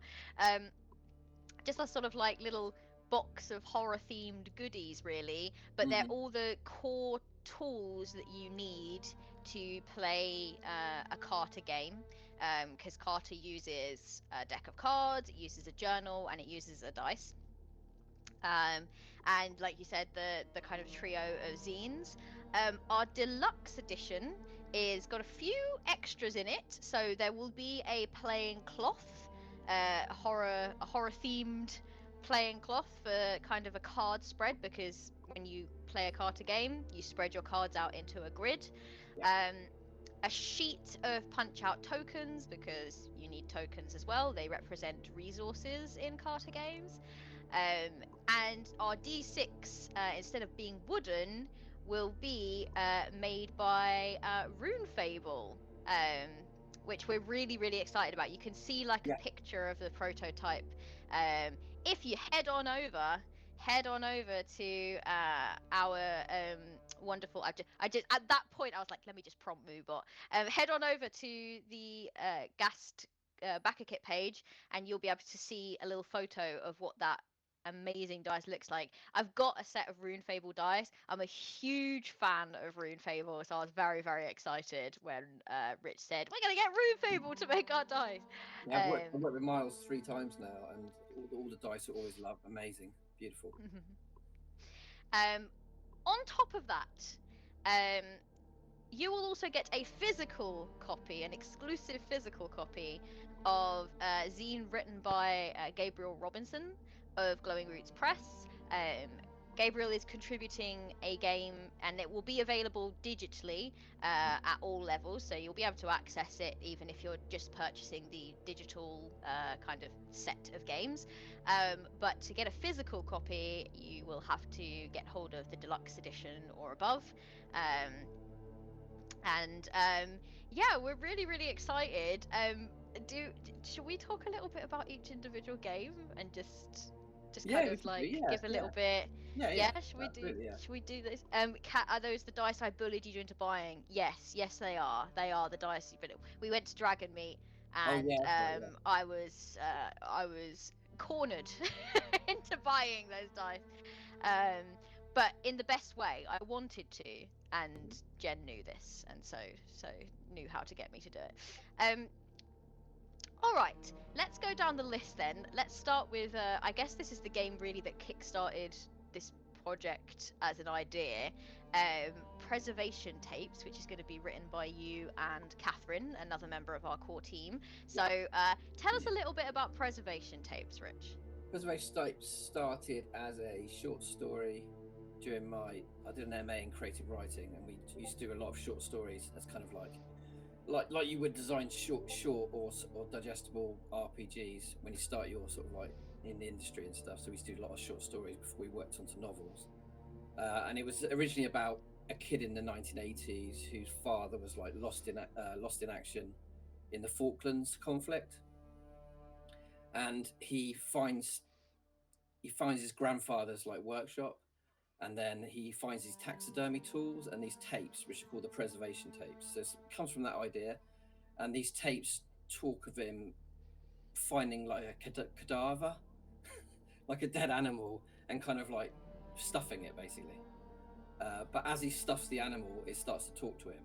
Just a sort of like little box of horror themed goodies, really, but they're all the core tools that you need to play a Carta game, because Carta uses a deck of cards, it uses a journal, and it uses a dice. And like you said, the kind of trio of zines. Our deluxe edition is got a few extras in it, so there will be a playing cloth, a horror themed playing cloth for kind of a card spread, because when you play a Carta game, you spread your cards out into a grid. A sheet of punch out tokens, because you need tokens as well, they represent resources in Carta games. And our D6, instead of being wooden, will be made by Rune Fable, which we're really, really excited about. You can see like a picture of the prototype. If you head on over to our wonderful. I just at that point I was like, let me just prompt Moobot. Head on over to the GAST Backerkit page, and you'll be able to see a little photo of what that amazing dice looks like. I've got a set of Rune Fable dice. I'm a huge fan of Rune Fable, so I was very, very excited when Rich said we're gonna get Rune Fable to make our dice. Yeah, I've worked with Miles 3 times now, and all the dice are always loved. Amazing, beautiful. On top of that, you will also get a physical copy, an exclusive physical copy of a zine written by Gabriel Robinson of Glowing Roots Press, Gabriel is contributing a game, and it will be available digitally at all levels, so you'll be able to access it even if you're just purchasing the digital kind of set of games. But to get a physical copy, you will have to get hold of the deluxe edition or above. Yeah, we're really excited. Should we talk a little bit about each individual game and just kind of like give a little bit? Yeah, Should we do? absolutely, yeah. Should we do this? Kat, are those the dice I bullied you into buying? Yes, they are. They are the dice you bullied. We went to Dragon Meet, and I was cornered into buying those dice. But in the best way. I wanted to, and Jen knew this, and so knew how to get me to do it. All right, let's go down the list then. Let's start with, I guess this is the game really that kickstarted this project as an idea. Preservation Tapes, which is going to be written by you and Catherine, another member of our core team. So tell us a little bit about Preservation Tapes, Rich. Preservation Tapes started as a short story during I did an MA in creative writing, and we used to do a lot of short stories as kind of like you would design short or digestible RPGs when you start your sort of like in the industry and stuff. So we used to do a lot of short stories before we worked onto novels. And it was originally about a kid in the 1980s whose father was like lost in action in the Falklands conflict, and he finds his grandfather's like workshop, and then he finds these taxidermy tools and these tapes, which are called the preservation tapes. So it comes from that idea, and these tapes talk of him finding like a cadaver, like a dead animal, and kind of like stuffing it basically. But as he stuffs the animal, it starts to talk to him.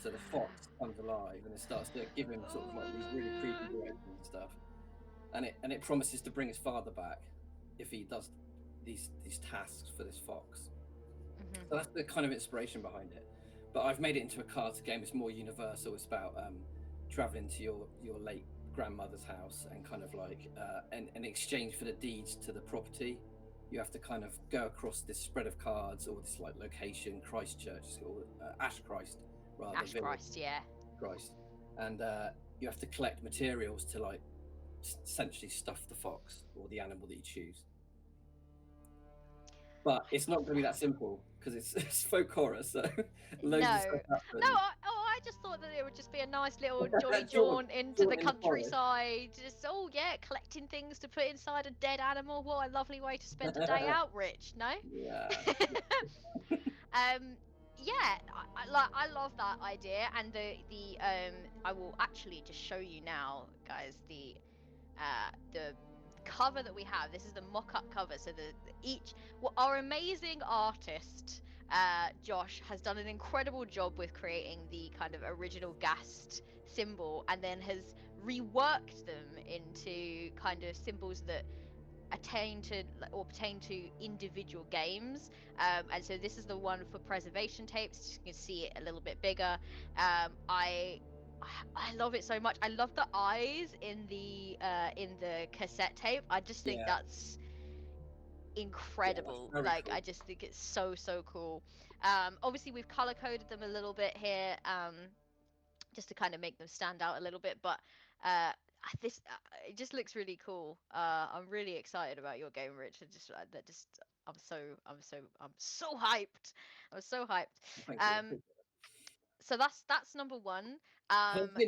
So the fox comes alive and it starts to give him sort of like these really creepy directions and stuff. And it promises to bring his father back if he does these tasks for this fox. So that's the kind of inspiration behind it. But I've made it into a card game. It's more universal. It's about traveling to your late grandmother's house, and kind of like in exchange for the deeds to the property, you have to kind of go across this spread of cards or this like location, Christchurch, or Ash Christ rather. Ash Christ, yeah. Christ, and you have to collect materials to like essentially stuff the fox or the animal that you choose. But it's not going to be that simple because it's folk horror, so loads of stuff happens. I just thought that it would just be a nice little jolly jaunt into the countryside. Just collecting things to put inside a dead animal. What a lovely way to spend a day out, Rich. No? Yeah. I love that idea, and the I will actually just show you now, guys, the cover that we have. This is the mock-up cover. So our amazing artist Josh has done an incredible job with creating the kind of original GAST symbol, and then has reworked them into kind of symbols that pertain to individual games. And so this is the one for Preservation Tapes. You can see it a little bit bigger. I love it so much. I love the eyes in the cassette tape. I just think that's incredible. That's cool. I just think it's so cool. Obviously we've color coded them a little bit here, just to kind of make them stand out a little bit, but it just looks really cool. I'm really excited about your game, Rich. I'm so hyped. I'm so hyped. So that's number one. Can I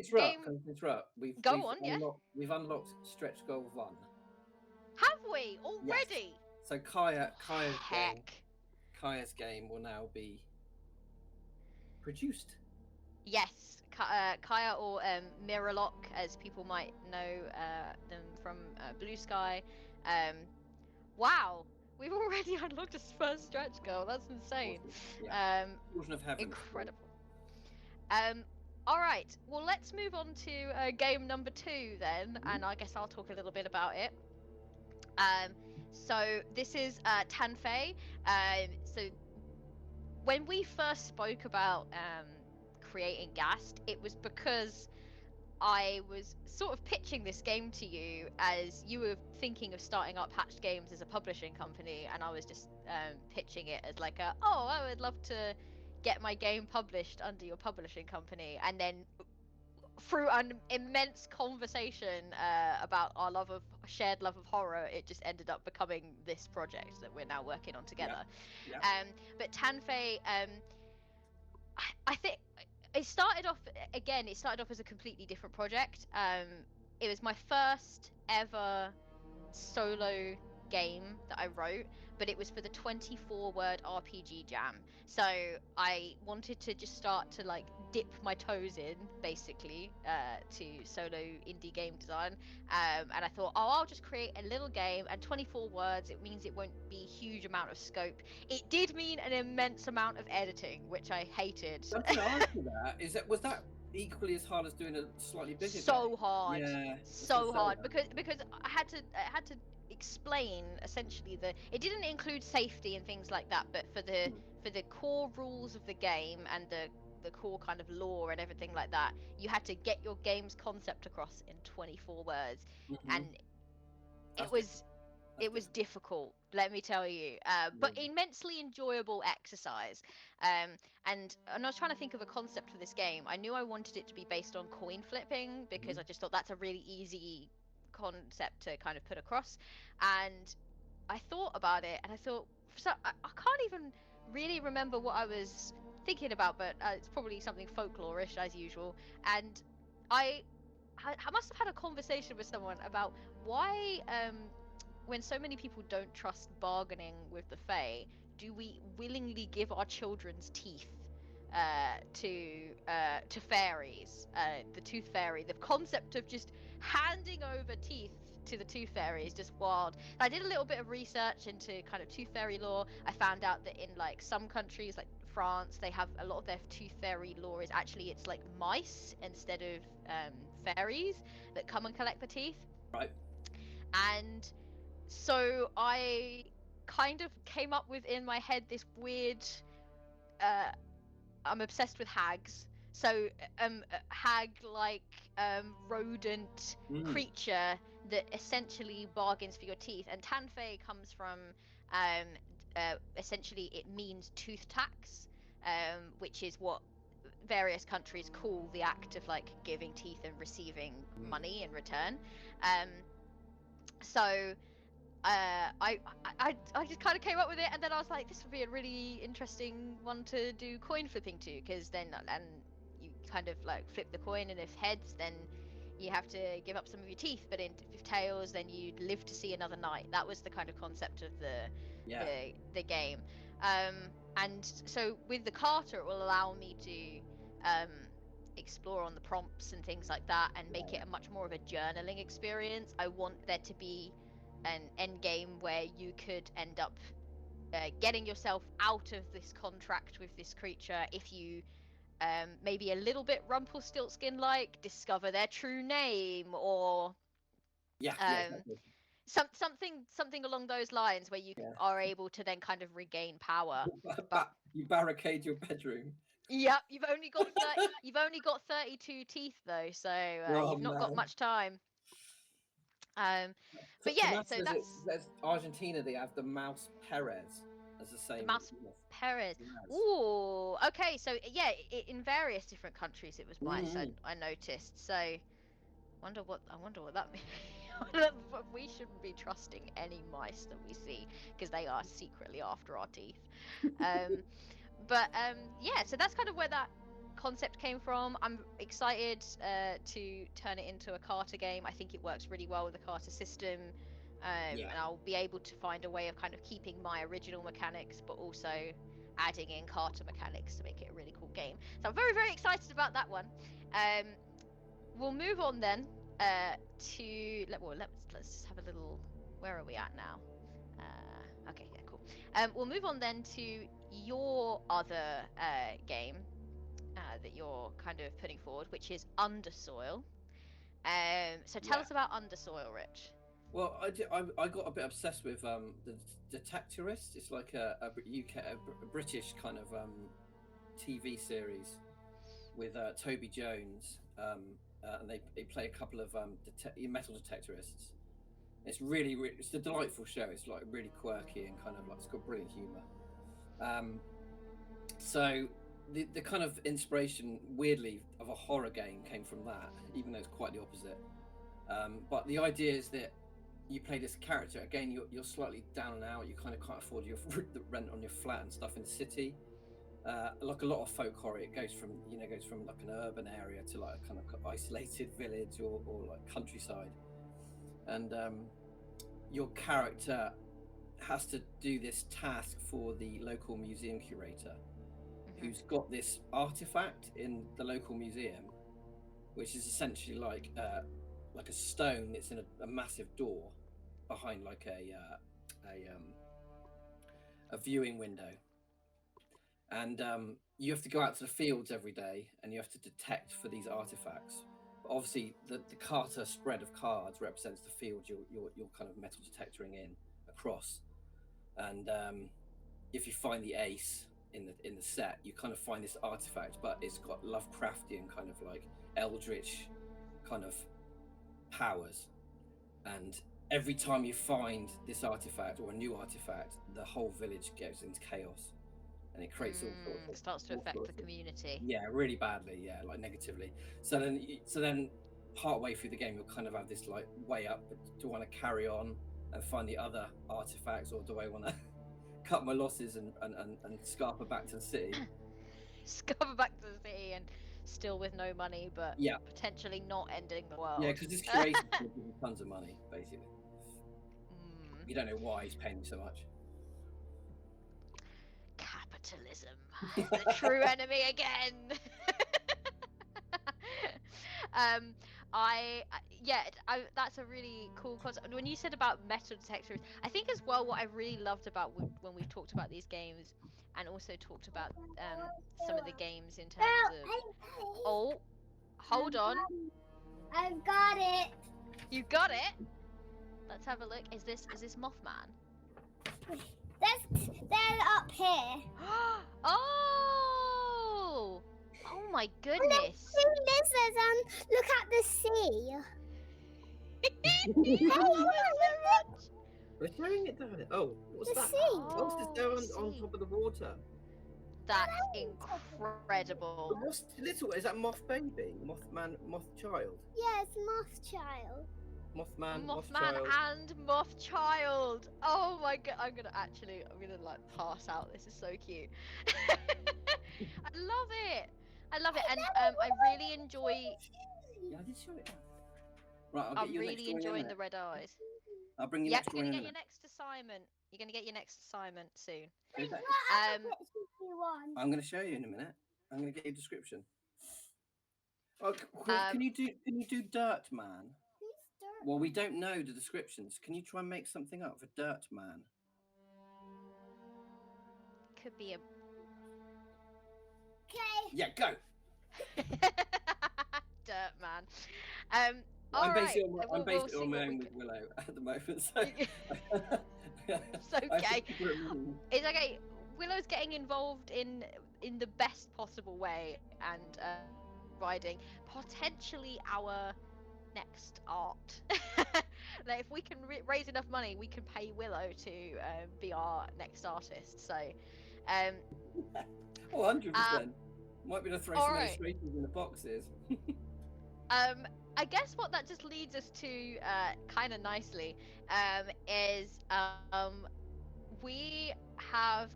interrupt? We've unlocked stretch goal 1. Have we already? Yes. So Kaya's game will now be produced. Yes, Kaya, or Mirrorlock, as people might know them from Blue Sky. Wow, we've already unlocked a first stretch goal. That's insane. Children of Heaven. Incredible. All right, well, let's move on to game number 2 then, and I guess I'll talk a little bit about it. So this is Tanfei. So when we first spoke about creating GAST, it was because I was sort of pitching this game to you as you were thinking of starting up Hatched Games as a publishing company, and I was just pitching it as like I would love to get my game published under your publishing company. And then through an immense conversation about our shared love of horror, it just ended up becoming this project that we're now working on together. Yeah. But Tanfei, I think it started off as a completely different project. It was my first ever solo game that I wrote, but it was for the 24-word RPG Jam. So I wanted to just start to like dip my toes in, basically, to solo indie game design. And I thought, I'll just create a little game, and 24 words, it means it won't be a huge amount of scope. It did mean an immense amount of editing, which I hated. Something to answer that was that equally as hard as doing a slightly bigger So game? hard. Yeah, So hard, because I had to explain essentially it didn't include safety and things like that, but for the core rules of the game and the core kind of lore and everything like that, you had to get your game's concept across in 24 words. And it was difficult, let me tell you, but immensely enjoyable exercise. And I was trying to think of a concept for this game. I knew I wanted it to be based on coin flipping, because I just thought that's a really easy concept to kind of put across. And I thought about it, and I thought, I can't even really remember what I was thinking about, but it's probably something folklorish as usual. And I must have had a conversation with someone about why, when so many people don't trust bargaining with the Fae, do we willingly give our children's teeth to fairies? The tooth fairy, the concept of just handing over teeth to the tooth fairy is just wild. I did a little bit of research into kind of tooth fairy lore. I found out that in like some countries, like France, they have a lot of their tooth fairy lore is actually it's like mice instead of fairies that come and collect the teeth. Right. And so I kind of came up with in my head this weird I'm obsessed with hags. So hag-like rodent creature that essentially bargains for your teeth. And Tanfei comes from essentially it means tooth tax, which is what various countries call the act of like giving teeth and receiving money in return. So I just kind of came up with it, and then I was like, this would be a really interesting one to do coin flipping to, because then and you kind of like flip the coin, and if heads, then you have to give up some of your teeth, but if tails, then you live to see another night. That was the kind of concept of the game. And so with the Carta, it will allow me to explore on the prompts and things like that, and make it a much more of a journaling experience. I want there to be an end game where you could end up getting yourself out of this contract with this creature if you maybe a little bit Rumpelstiltskin like discover their true name, or something along those lines, where you are able to then kind of regain power. But you barricade your bedroom. Yep, you've only got 32 teeth though, so you've not got much time. But yeah, so there's Argentina. They have the mouse Perez as the same. The mouse Perez. Ooh, okay. So yeah, in various different countries it was mice. I noticed. So, I wonder what that means. We shouldn't be trusting any mice that we see, because they are secretly after our teeth. But yeah, so that's kind of where that concept came from. I'm excited to turn it into a Carta game. I think it works really well with the Carta system, and I'll be able to find a way of kind of keeping my original mechanics, but also adding in Carta mechanics to make it a really cool game. So I'm very, very excited about that one. We'll move on then to let's just have a little. Where are we at now? Okay, yeah, cool. We'll move on then to your other game that you're kind of putting forward, which is Undersoil. So tell us about Undersoil, Rich. Well, I got a bit obsessed with the Detectorist. It's like a British kind of TV series with Toby Jones, and they play a couple of metal detectorists. It's really, it's a delightful show. It's like really quirky and kind of like, it's got brilliant humor. So the kind of inspiration, weirdly, of a horror game came from that, even though it's quite the opposite. But the idea is that you play this character. Again, you're slightly down and out. You kind of can't afford your the rent on your flat and stuff in the city. Like a lot of folk horror, it goes from like an urban area to like a kind of isolated village or like countryside. And your character has to do this task for the local museum curator, who's got this artifact in the local museum, which is essentially like a stone that's in a massive door behind like a viewing window. And you have to go out to the fields every day, and you have to detect for these artifacts. But obviously, the Carta spread of cards represents the field you're kind of metal detectoring in across. And if you find the ace in the set, you kind of find this artifact, but it's got Lovecraftian kind of like eldritch kind of powers. And every time you find this artifact or a new artifact, the whole village goes into chaos. And it creates all sorts of, starts to affect the community. Yeah, really badly. Yeah, like negatively. So then, partway through the game, you'll kind of have this like way up. Do I want to carry on and find the other artifacts, or do I want to cut my losses and scarper back to the city? Scarper back to the city and still with no money, but potentially not ending the world. Yeah, because this curator is going to give you tons of money, basically. You don't know why he's paying so much. Capitalism, the true enemy again. That's a really cool concept. When you said about metal detectors, I think as well what I really loved about when we've talked about these games, and also talked about some of the games in terms of. Oh, hold on. I've got it. You got it. Let's have a look. Is this Mothman? They're up here. Oh my goodness. And there's 2 lizards and look at the sea. We're showing it down there. Oh, what's The that? sea. What's this down on top of the water? That's incredible. What's the little? Is that Moth Baby? Mothman, Moth Child? Yes, Moth Child. Mothman, Mothman and Moth Child. Oh my god, I'm gonna like pass out. This is so cute. I love it, and I really enjoy. Yeah, I did show it. Right, I'm really enjoying the red eyes. I'll bring you Yep, next you're one gonna in get a your next assignment. You're gonna get your next assignment soon. I'm going to show you in a minute. I'm going to get you a description. Oh, can you do Dirt Man? Well, we don't know the descriptions. Can you try and make something up for Dirt Man? Could be a. Okay. Yeah, go. Dirt Man. I'm basically we'll on my see own with Willow at the moment. So it's okay. It's okay. Willow's getting involved in the best possible way and providing potentially our next art. Like if we can raise enough money, we can pay Willow to be our next artist. So, 100%. Might be to throw some right. illustrations in the boxes. I guess what that just leads us to kind of nicely is we have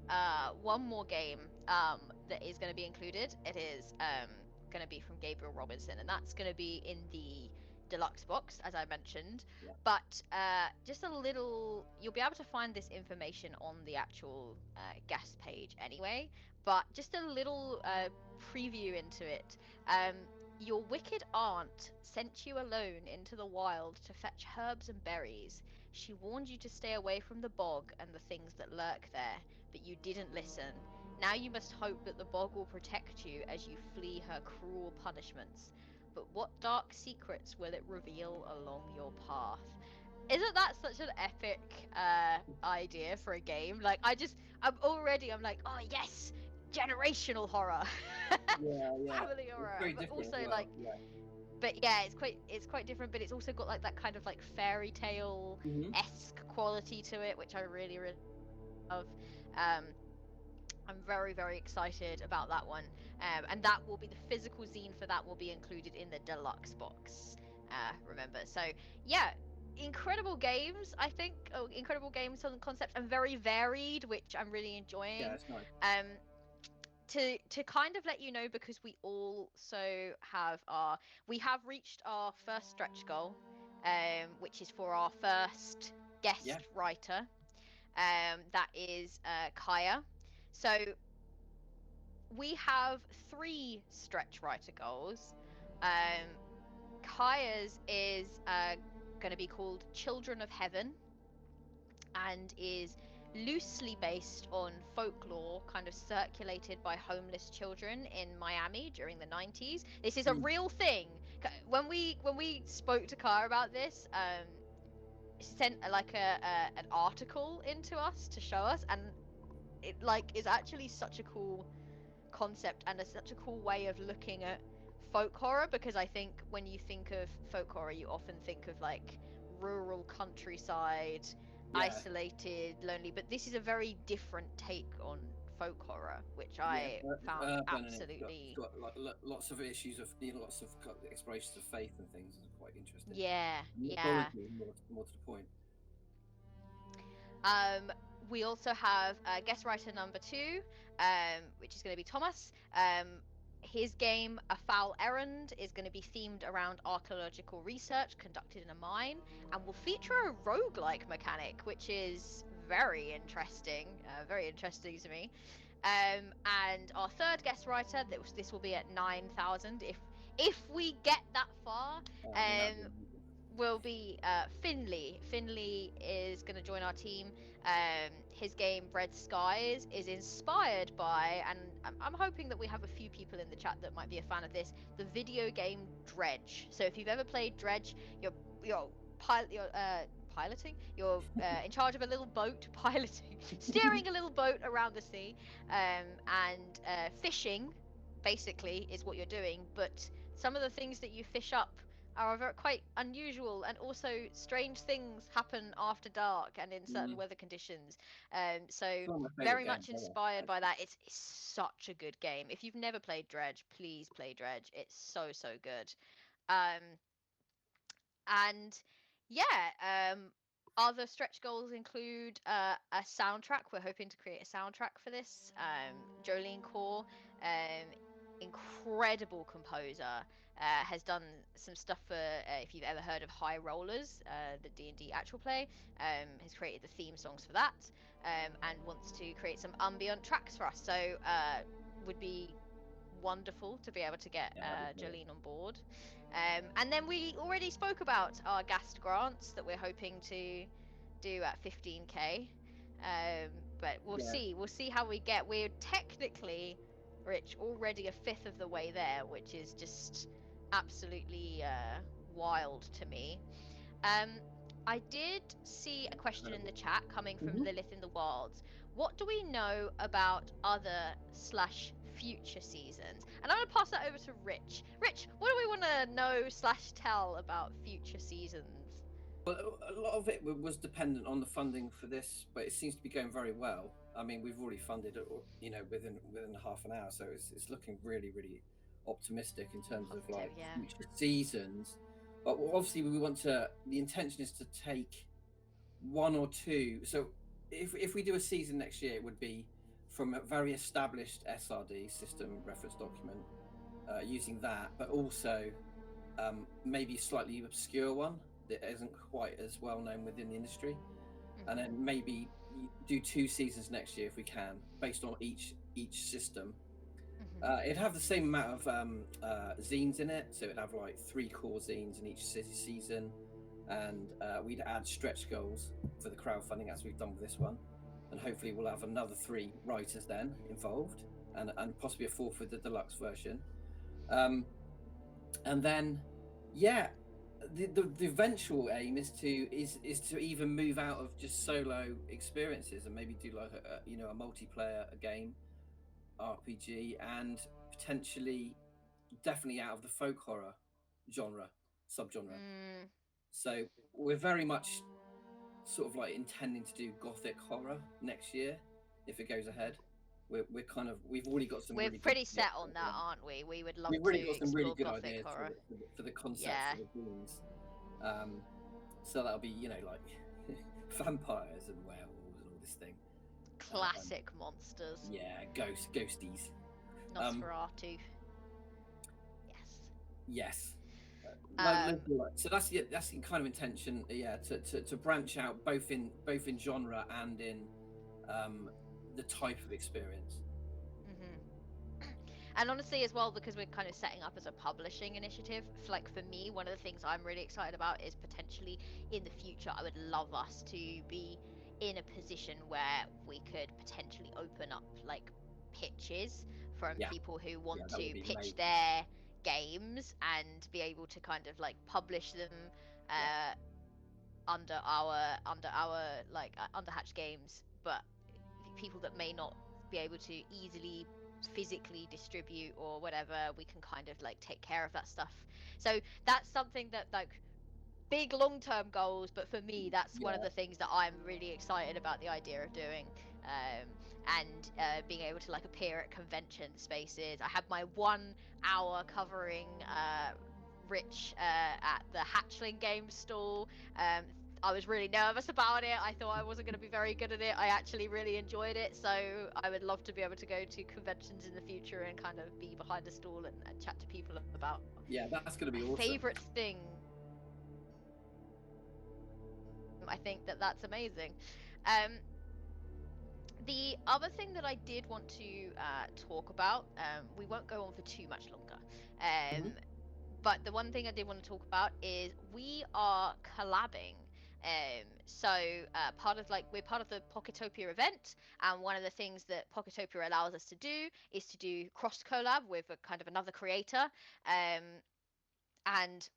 one more game that is going to be included. It is going to be from Gabriel Robinson, and that's going to be in the deluxe box, as I mentioned. Yeah. But just a little, you'll be able to find this information on the actual GAST page anyway, but just a little preview into it. Your wicked aunt sent you alone into the wild to fetch herbs and berries. She warned you to stay away from the bog and the things that lurk there, but you didn't listen. Now you must hope that the bog will protect you as you flee her cruel punishments. But what dark secrets will it reveal along your path? Isn't that such an epic idea for a game? Like, I'm like, oh yes, generational horror. Yeah. Family horror, but also like but yeah, it's quite different, but it's also got like that kind of like fairy tale esque quality to it, which I really really love. I'm very very excited about that one, and that will be the physical zine for that will be included in the deluxe box. Remember, so yeah, incredible games. I think incredible games on concept and very varied, which I'm really enjoying. Yeah, it's nice. To kind of let you know, because we also have we have reached our first stretch goal, which is for our first guest writer, that is Kaya. So we have 3 stretch writer goals. Kaya's is going to be called Children of Heaven, and is loosely based on folklore kind of circulated by homeless children in Miami during the 90s. This is a real thing. When we spoke to Kaya about this, sent like an article into us to show us, and it like is actually such a cool concept and such a cool way of looking at folk horror, because I think when you think of folk horror you often think of like rural countryside, isolated, lonely, but this is a very different take on folk horror, which I found absolutely. It's got like, lots of issues of lots of explorations of faith and things. Is quite interesting. Yeah. More to the point. We also have guest writer number 2, which is going to be Thomas. His game, A Foul Errand, is going to be themed around archaeological research conducted in a mine, and will feature a roguelike mechanic, which is very interesting to me. And our third guest writer, this will be at 9,000 if we get that far, will be Finley. Finley is going to join our team. His game Red Skies is inspired by, and I'm hoping that we have a few people in the chat that might be a fan of this, the video game Dredge. So if you've ever played Dredge, you're piloting, you're in charge of a little boat, steering a little boat around the sea, and fishing basically is what you're doing, but some of the things that you fish up are quite unusual, and also strange things happen after dark and in certain weather conditions. So very much inspired by that. It's such a good game. If you've never played Dredge, please play Dredge. It's so good. And yeah, other stretch goals include a soundtrack. We're hoping to create a soundtrack for this. Jolene Core, incredible composer, has done some stuff for, if you've ever heard of High Rollers, the D&D actual play, has created the theme songs for that, and wants to create some ambient tracks for us. So would be wonderful to be able to get Jolene on board. And then we already spoke about our GAST grants that we're hoping to do at 15k, but we'll see how we get. We're technically, Rich, already a fifth of the way there, which is just absolutely wild to me. I did see a question in the chat coming from Lilith in the Wilds. What do we know about other / future seasons? And I'm going to pass that over to Rich. Rich, what do we want to know / tell about future seasons? Well, a lot of it was dependent on the funding for this, but it seems to be going very well. I mean, we've already funded it, within half an hour, so it's looking really optimistic in terms of like future seasons. But obviously, the intention is to take 1 or 2. So if we do a season next year, it would be from a very established SRD, system reference document, using that, but also maybe slightly obscure one that isn't quite as well known within the industry, and then maybe do 2 seasons next year if we can, based on each system. It'd have the same amount of zines in it, so it'd have like 3 core zines in each season, and we'd add stretch goals for the crowdfunding as we've done with this one, and hopefully we'll have another 3 writers then involved, and possibly a 4th with the deluxe version, and then the eventual aim is to even move out of just solo experiences and maybe do like a multiplayer game RPG, and potentially definitely out of the folk horror subgenre. Mm. So we're very much sort of like intending to do gothic horror next year if it goes ahead. We've already got some We're really pretty good set on that, aren't we? We would love We've to really got some really explore good gothic ideas horror. for the concept Yeah. for the games. So that'll be, you know, like vampires and werewolves and all this thing. Classic monsters. Yeah, ghosties. Nosferatu. Yes. Yes. So that's the kind of intention, yeah, to branch out both in genre and in the type of experience. And honestly, as well, because we're kind of setting up as a publishing initiative, like for me, one of the things I'm really excited about is potentially in the future, I would love us to be in a position where we could potentially open up like pitches from people who want to pitch amazing. Their games and be able to kind of like publish them under Hatch Games, but people that may not be able to easily physically distribute or whatever, we can kind of like take care of that stuff. So that's something that like big long-term goals, but for me that's one of the things that I'm really excited about the idea of doing, and being able to like appear at convention spaces. I had my 1 hour covering Rich at the Hatchling Games stall. I was really nervous about it. I thought I wasn't going to be very good at it. I actually really enjoyed it. So I would love to be able to go to conventions in the future and kind of be behind a stall and chat to people about. Yeah, that's going to be my awesome. favorite thing. I think that's amazing. The other thing that I did want to talk about, we won't go on for too much longer. But the one thing I did want to talk about is we are collabing. So we're part of the Pocketopia event, and one of the things that Pocketopia allows us to do is to do cross collab with a kind of another creator. And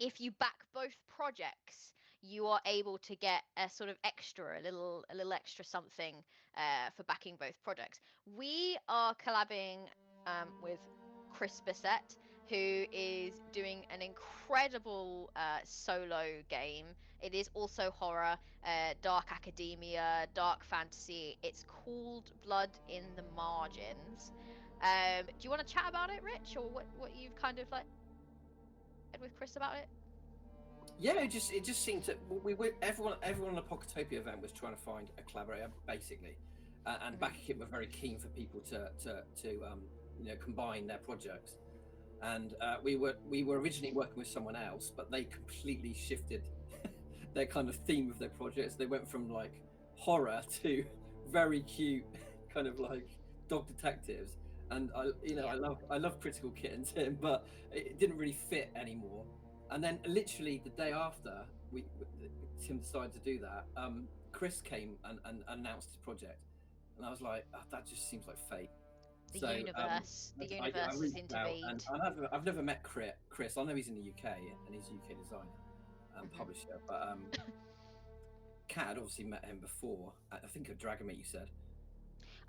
if you back both projects, you are able to get a sort of extra, a little extra something for backing both projects. We are collabing with Chris Bissett, who is doing an incredible solo game. It is also horror, dark academia, dark fantasy. It's called Blood in the Margins. Do you want to chat about it, Rich, or what you've kind of like with Chris about it? Yeah, it just seemed to everyone on the Pocketopia event was trying to find a collaborator basically, and Backerkit were very keen for people to combine their projects, and we were originally working with someone else, but they completely shifted their kind of theme of their projects. They went from like horror to very cute kind of like dog detectives, and I love Critical Kit and Tim, but it didn't really fit anymore. And then literally the day after Tim decided to do that, Chris came and announced his project, and I was like, oh, that just seems like fate. The universe has intervened. And I've never met Chris. I know he's in the UK and he's a UK designer and publisher, but Kat had obviously met him before. I think at Dragon Meet, you said.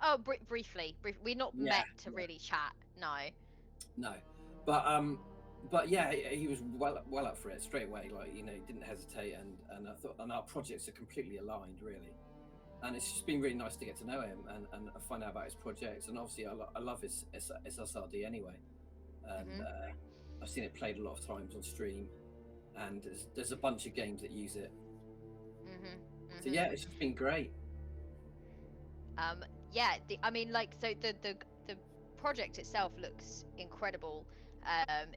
Oh, briefly. We're not met to really chat. No. But yeah, he was well up for it straight away. Like, he didn't hesitate, and I thought, and our projects are completely aligned, really. And it's just been really nice to get to know him and find out about his projects. And obviously, I love his SRD anyway. And I've seen it played a lot of times on stream, and there's a bunch of games that use it. So yeah, it's just been great. The project itself looks incredible.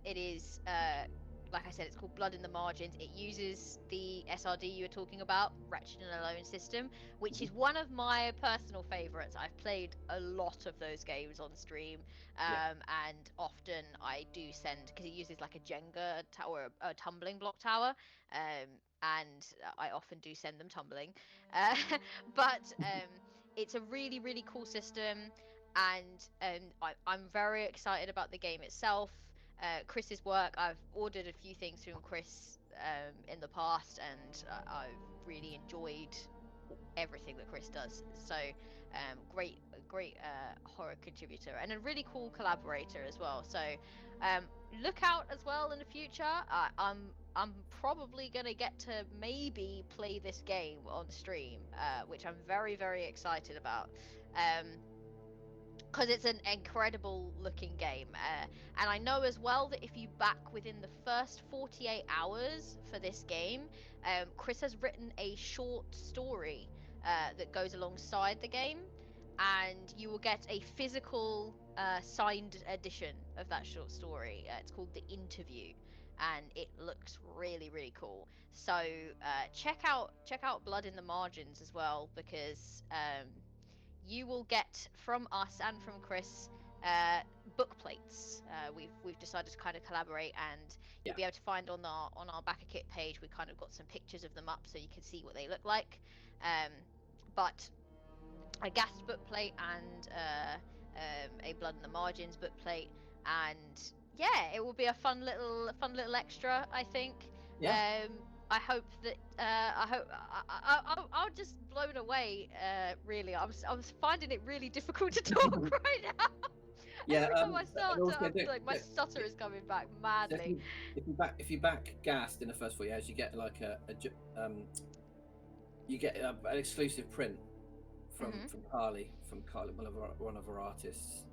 It is, like I said, it's called Blood in the Margins. It uses the SRD you were talking about, Wretched and Alone system, which is one of my personal favorites. I've played a lot of those games on stream, and often I do send, because it uses like a Jenga tower, a tumbling block tower, and I often do send them tumbling. But it's a really, really cool system, and I'm very excited about the game itself. Chris's work, I've ordered a few things from Chris in the past, and I've really enjoyed everything that Chris does. So great horror contributor and a really cool collaborator as well. So look out as well in the future. I'm probably gonna get to maybe play this game on stream, which I'm very, very excited about. Because it's an incredible looking game, and I know as well that if you back within the first 48 hours for this game, Chris has written a short story that goes alongside the game, and you will get a physical signed edition of that short story. It's called The Interview, and it looks really, really cool. So check out Blood in the Margins as well, because you will get from us and from Chris book plates. We've decided to kind of collaborate, and you'll be able to find on our Backerkit page. We kind of got some pictures of them up so you can see what they look like. But a GAST book plate and a Blood in the Margins book plate, and yeah, it will be a fun little extra, I think. Yeah. I hope that I'm just blown away. Really, I was finding it really difficult to talk right now. Yeah. Every time I start, also like my stutter is coming back so madly. if you back GAST in the first 4 years, you get like you get an exclusive print from Carly, one of our artists.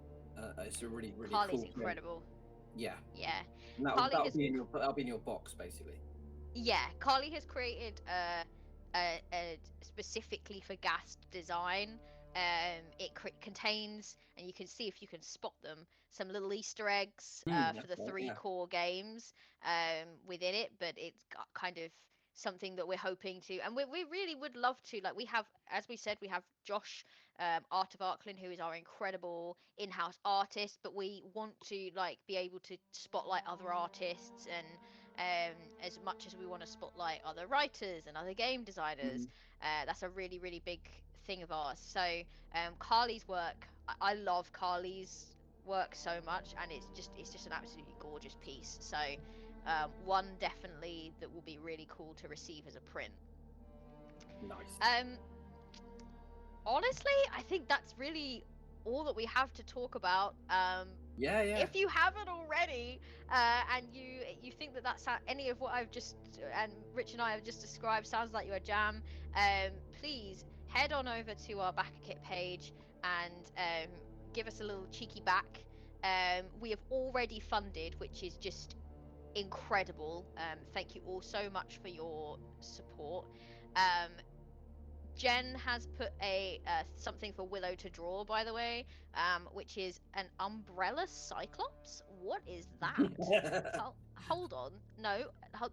It's a really Carly's cool incredible. Print. Yeah. Yeah. And that'll be in your box basically. Yeah, Carly has created a specifically for GAST design. It contains, and you can see if you can spot them, some little Easter eggs for the three core games within it. But it's got kind of something that we're hoping to, and we really would love to. Like we have, as we said, we have Josh, Art of Arklin, who is our incredible in-house artist. But we want to like be able to spotlight other artists, and as much as we want to spotlight other writers and other game designers, that's a really, really big thing of ours. So Carly's work, I love Carly's work so much, and it's just an absolutely gorgeous piece. So one definitely that will be really cool to receive as a print. Nice. Honestly, I think that's really all that we have to talk about. Yeah. If you haven't already, and you think that any of what I've just and Rich and I have just described sounds like your jam, please head on over to our Backerkit page and give us a little cheeky back. We have already funded, which is just incredible. Thank you all so much for your support. Jen has put a something for Willow to draw, by the way, which is an umbrella cyclops. What is that? Hold on. No,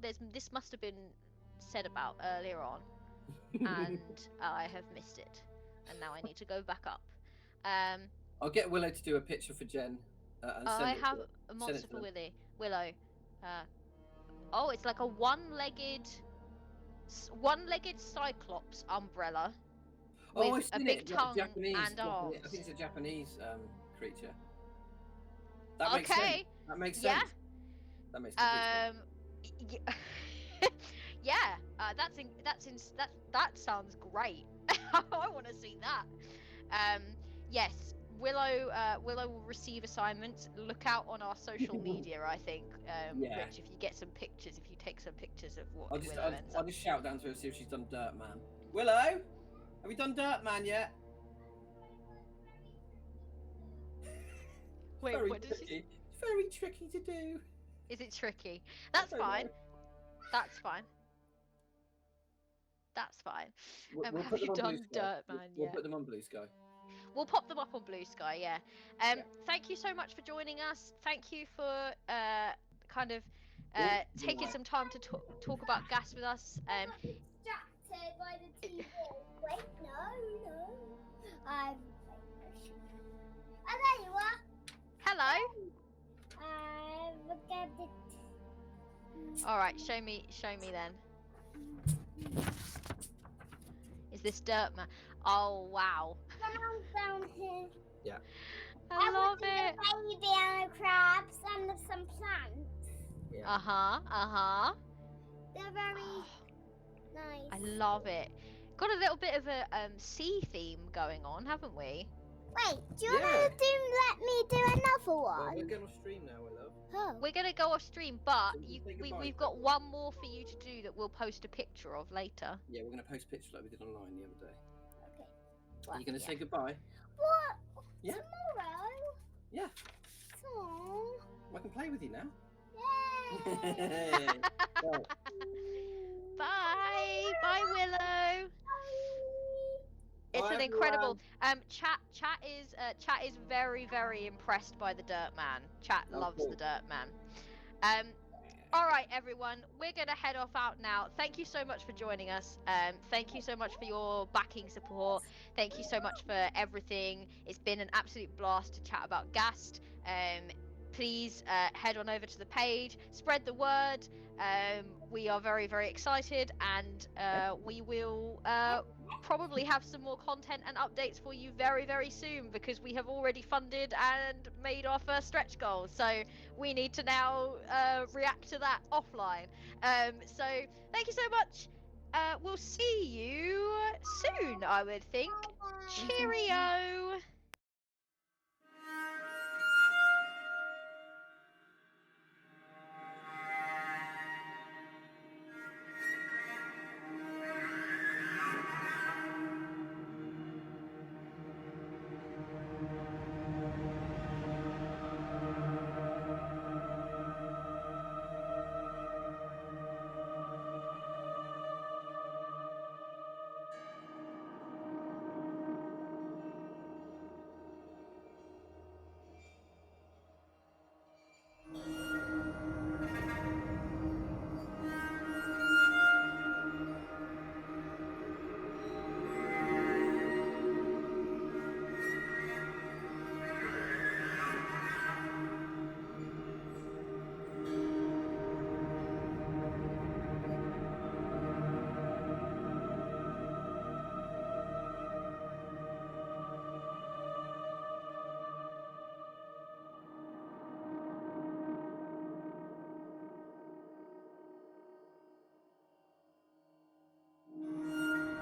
this must have been said about earlier on, and I have missed it, and now I need to go back up. I'll get Willow to do a picture for Jen. And I have a monster for Willow. Oh, it's like a one-legged cyclops umbrella with a big tongue and arms. I think it's a Japanese creature. That makes sense. That makes sense. That makes complete sense. Yeah, that sounds great. I want to see that. Yes, Willow will receive assignments. Look out on our social media, I think. Rich, if you get some pictures, if you take some pictures of what I'll just shout down to her, see if she's done Dirt Man. Willow, have you done Dirt Man yet? Wait, what did she? It's very tricky to do. Is it tricky? That's fine. That's fine. That's fine. Have you done Dirt Man yet? We'll put them on Blue Sky. We'll pop them up on Blue Sky, yeah. Thank you so much for joining us. Thank you for kind of taking some time to talk about GAST with us. Distracted by the TV. Wait, no. Oh, there you are. Hello. Look at it. All right, show me then. Is this Dirt Man? Oh wow. Come on down here. Yeah. I love it. Baby and crabs and some plants. Yeah. They're very nice. I love it. Got a little bit of a sea theme going on, haven't we? Wait, do you want to let me do another one? Well, we're going to stream now, my love. Oh. We're gonna go off stream, but So we can say goodbye we've to got everyone. one more for you to do that we'll post a picture of later. Yeah, we're going to post a picture like we did online the other day. Okay. Are you going to Yeah. say goodbye? What? Yeah. Tomorrow? Yeah. Oh. I can play with you now. Yay. Right. Bye, bye, Willow. It's Bye, an everyone. incredible chat is very impressed by the Dirt Man. Chat Oh, loves cool. the Dirt Man. All right, everyone, we're gonna head off out now. Thank you so much for joining us. Thank you so much for your backing support. Thank you so much for everything. It's been an absolute blast to chat about GAST. Please head on over to the page, spread the word. We are very excited, and we will probably have some more content and updates for you very soon, because we have already funded and made our first stretch goals. So we need to now react to that offline. So thank you so much. We'll see you soon, I would think. Cheerio.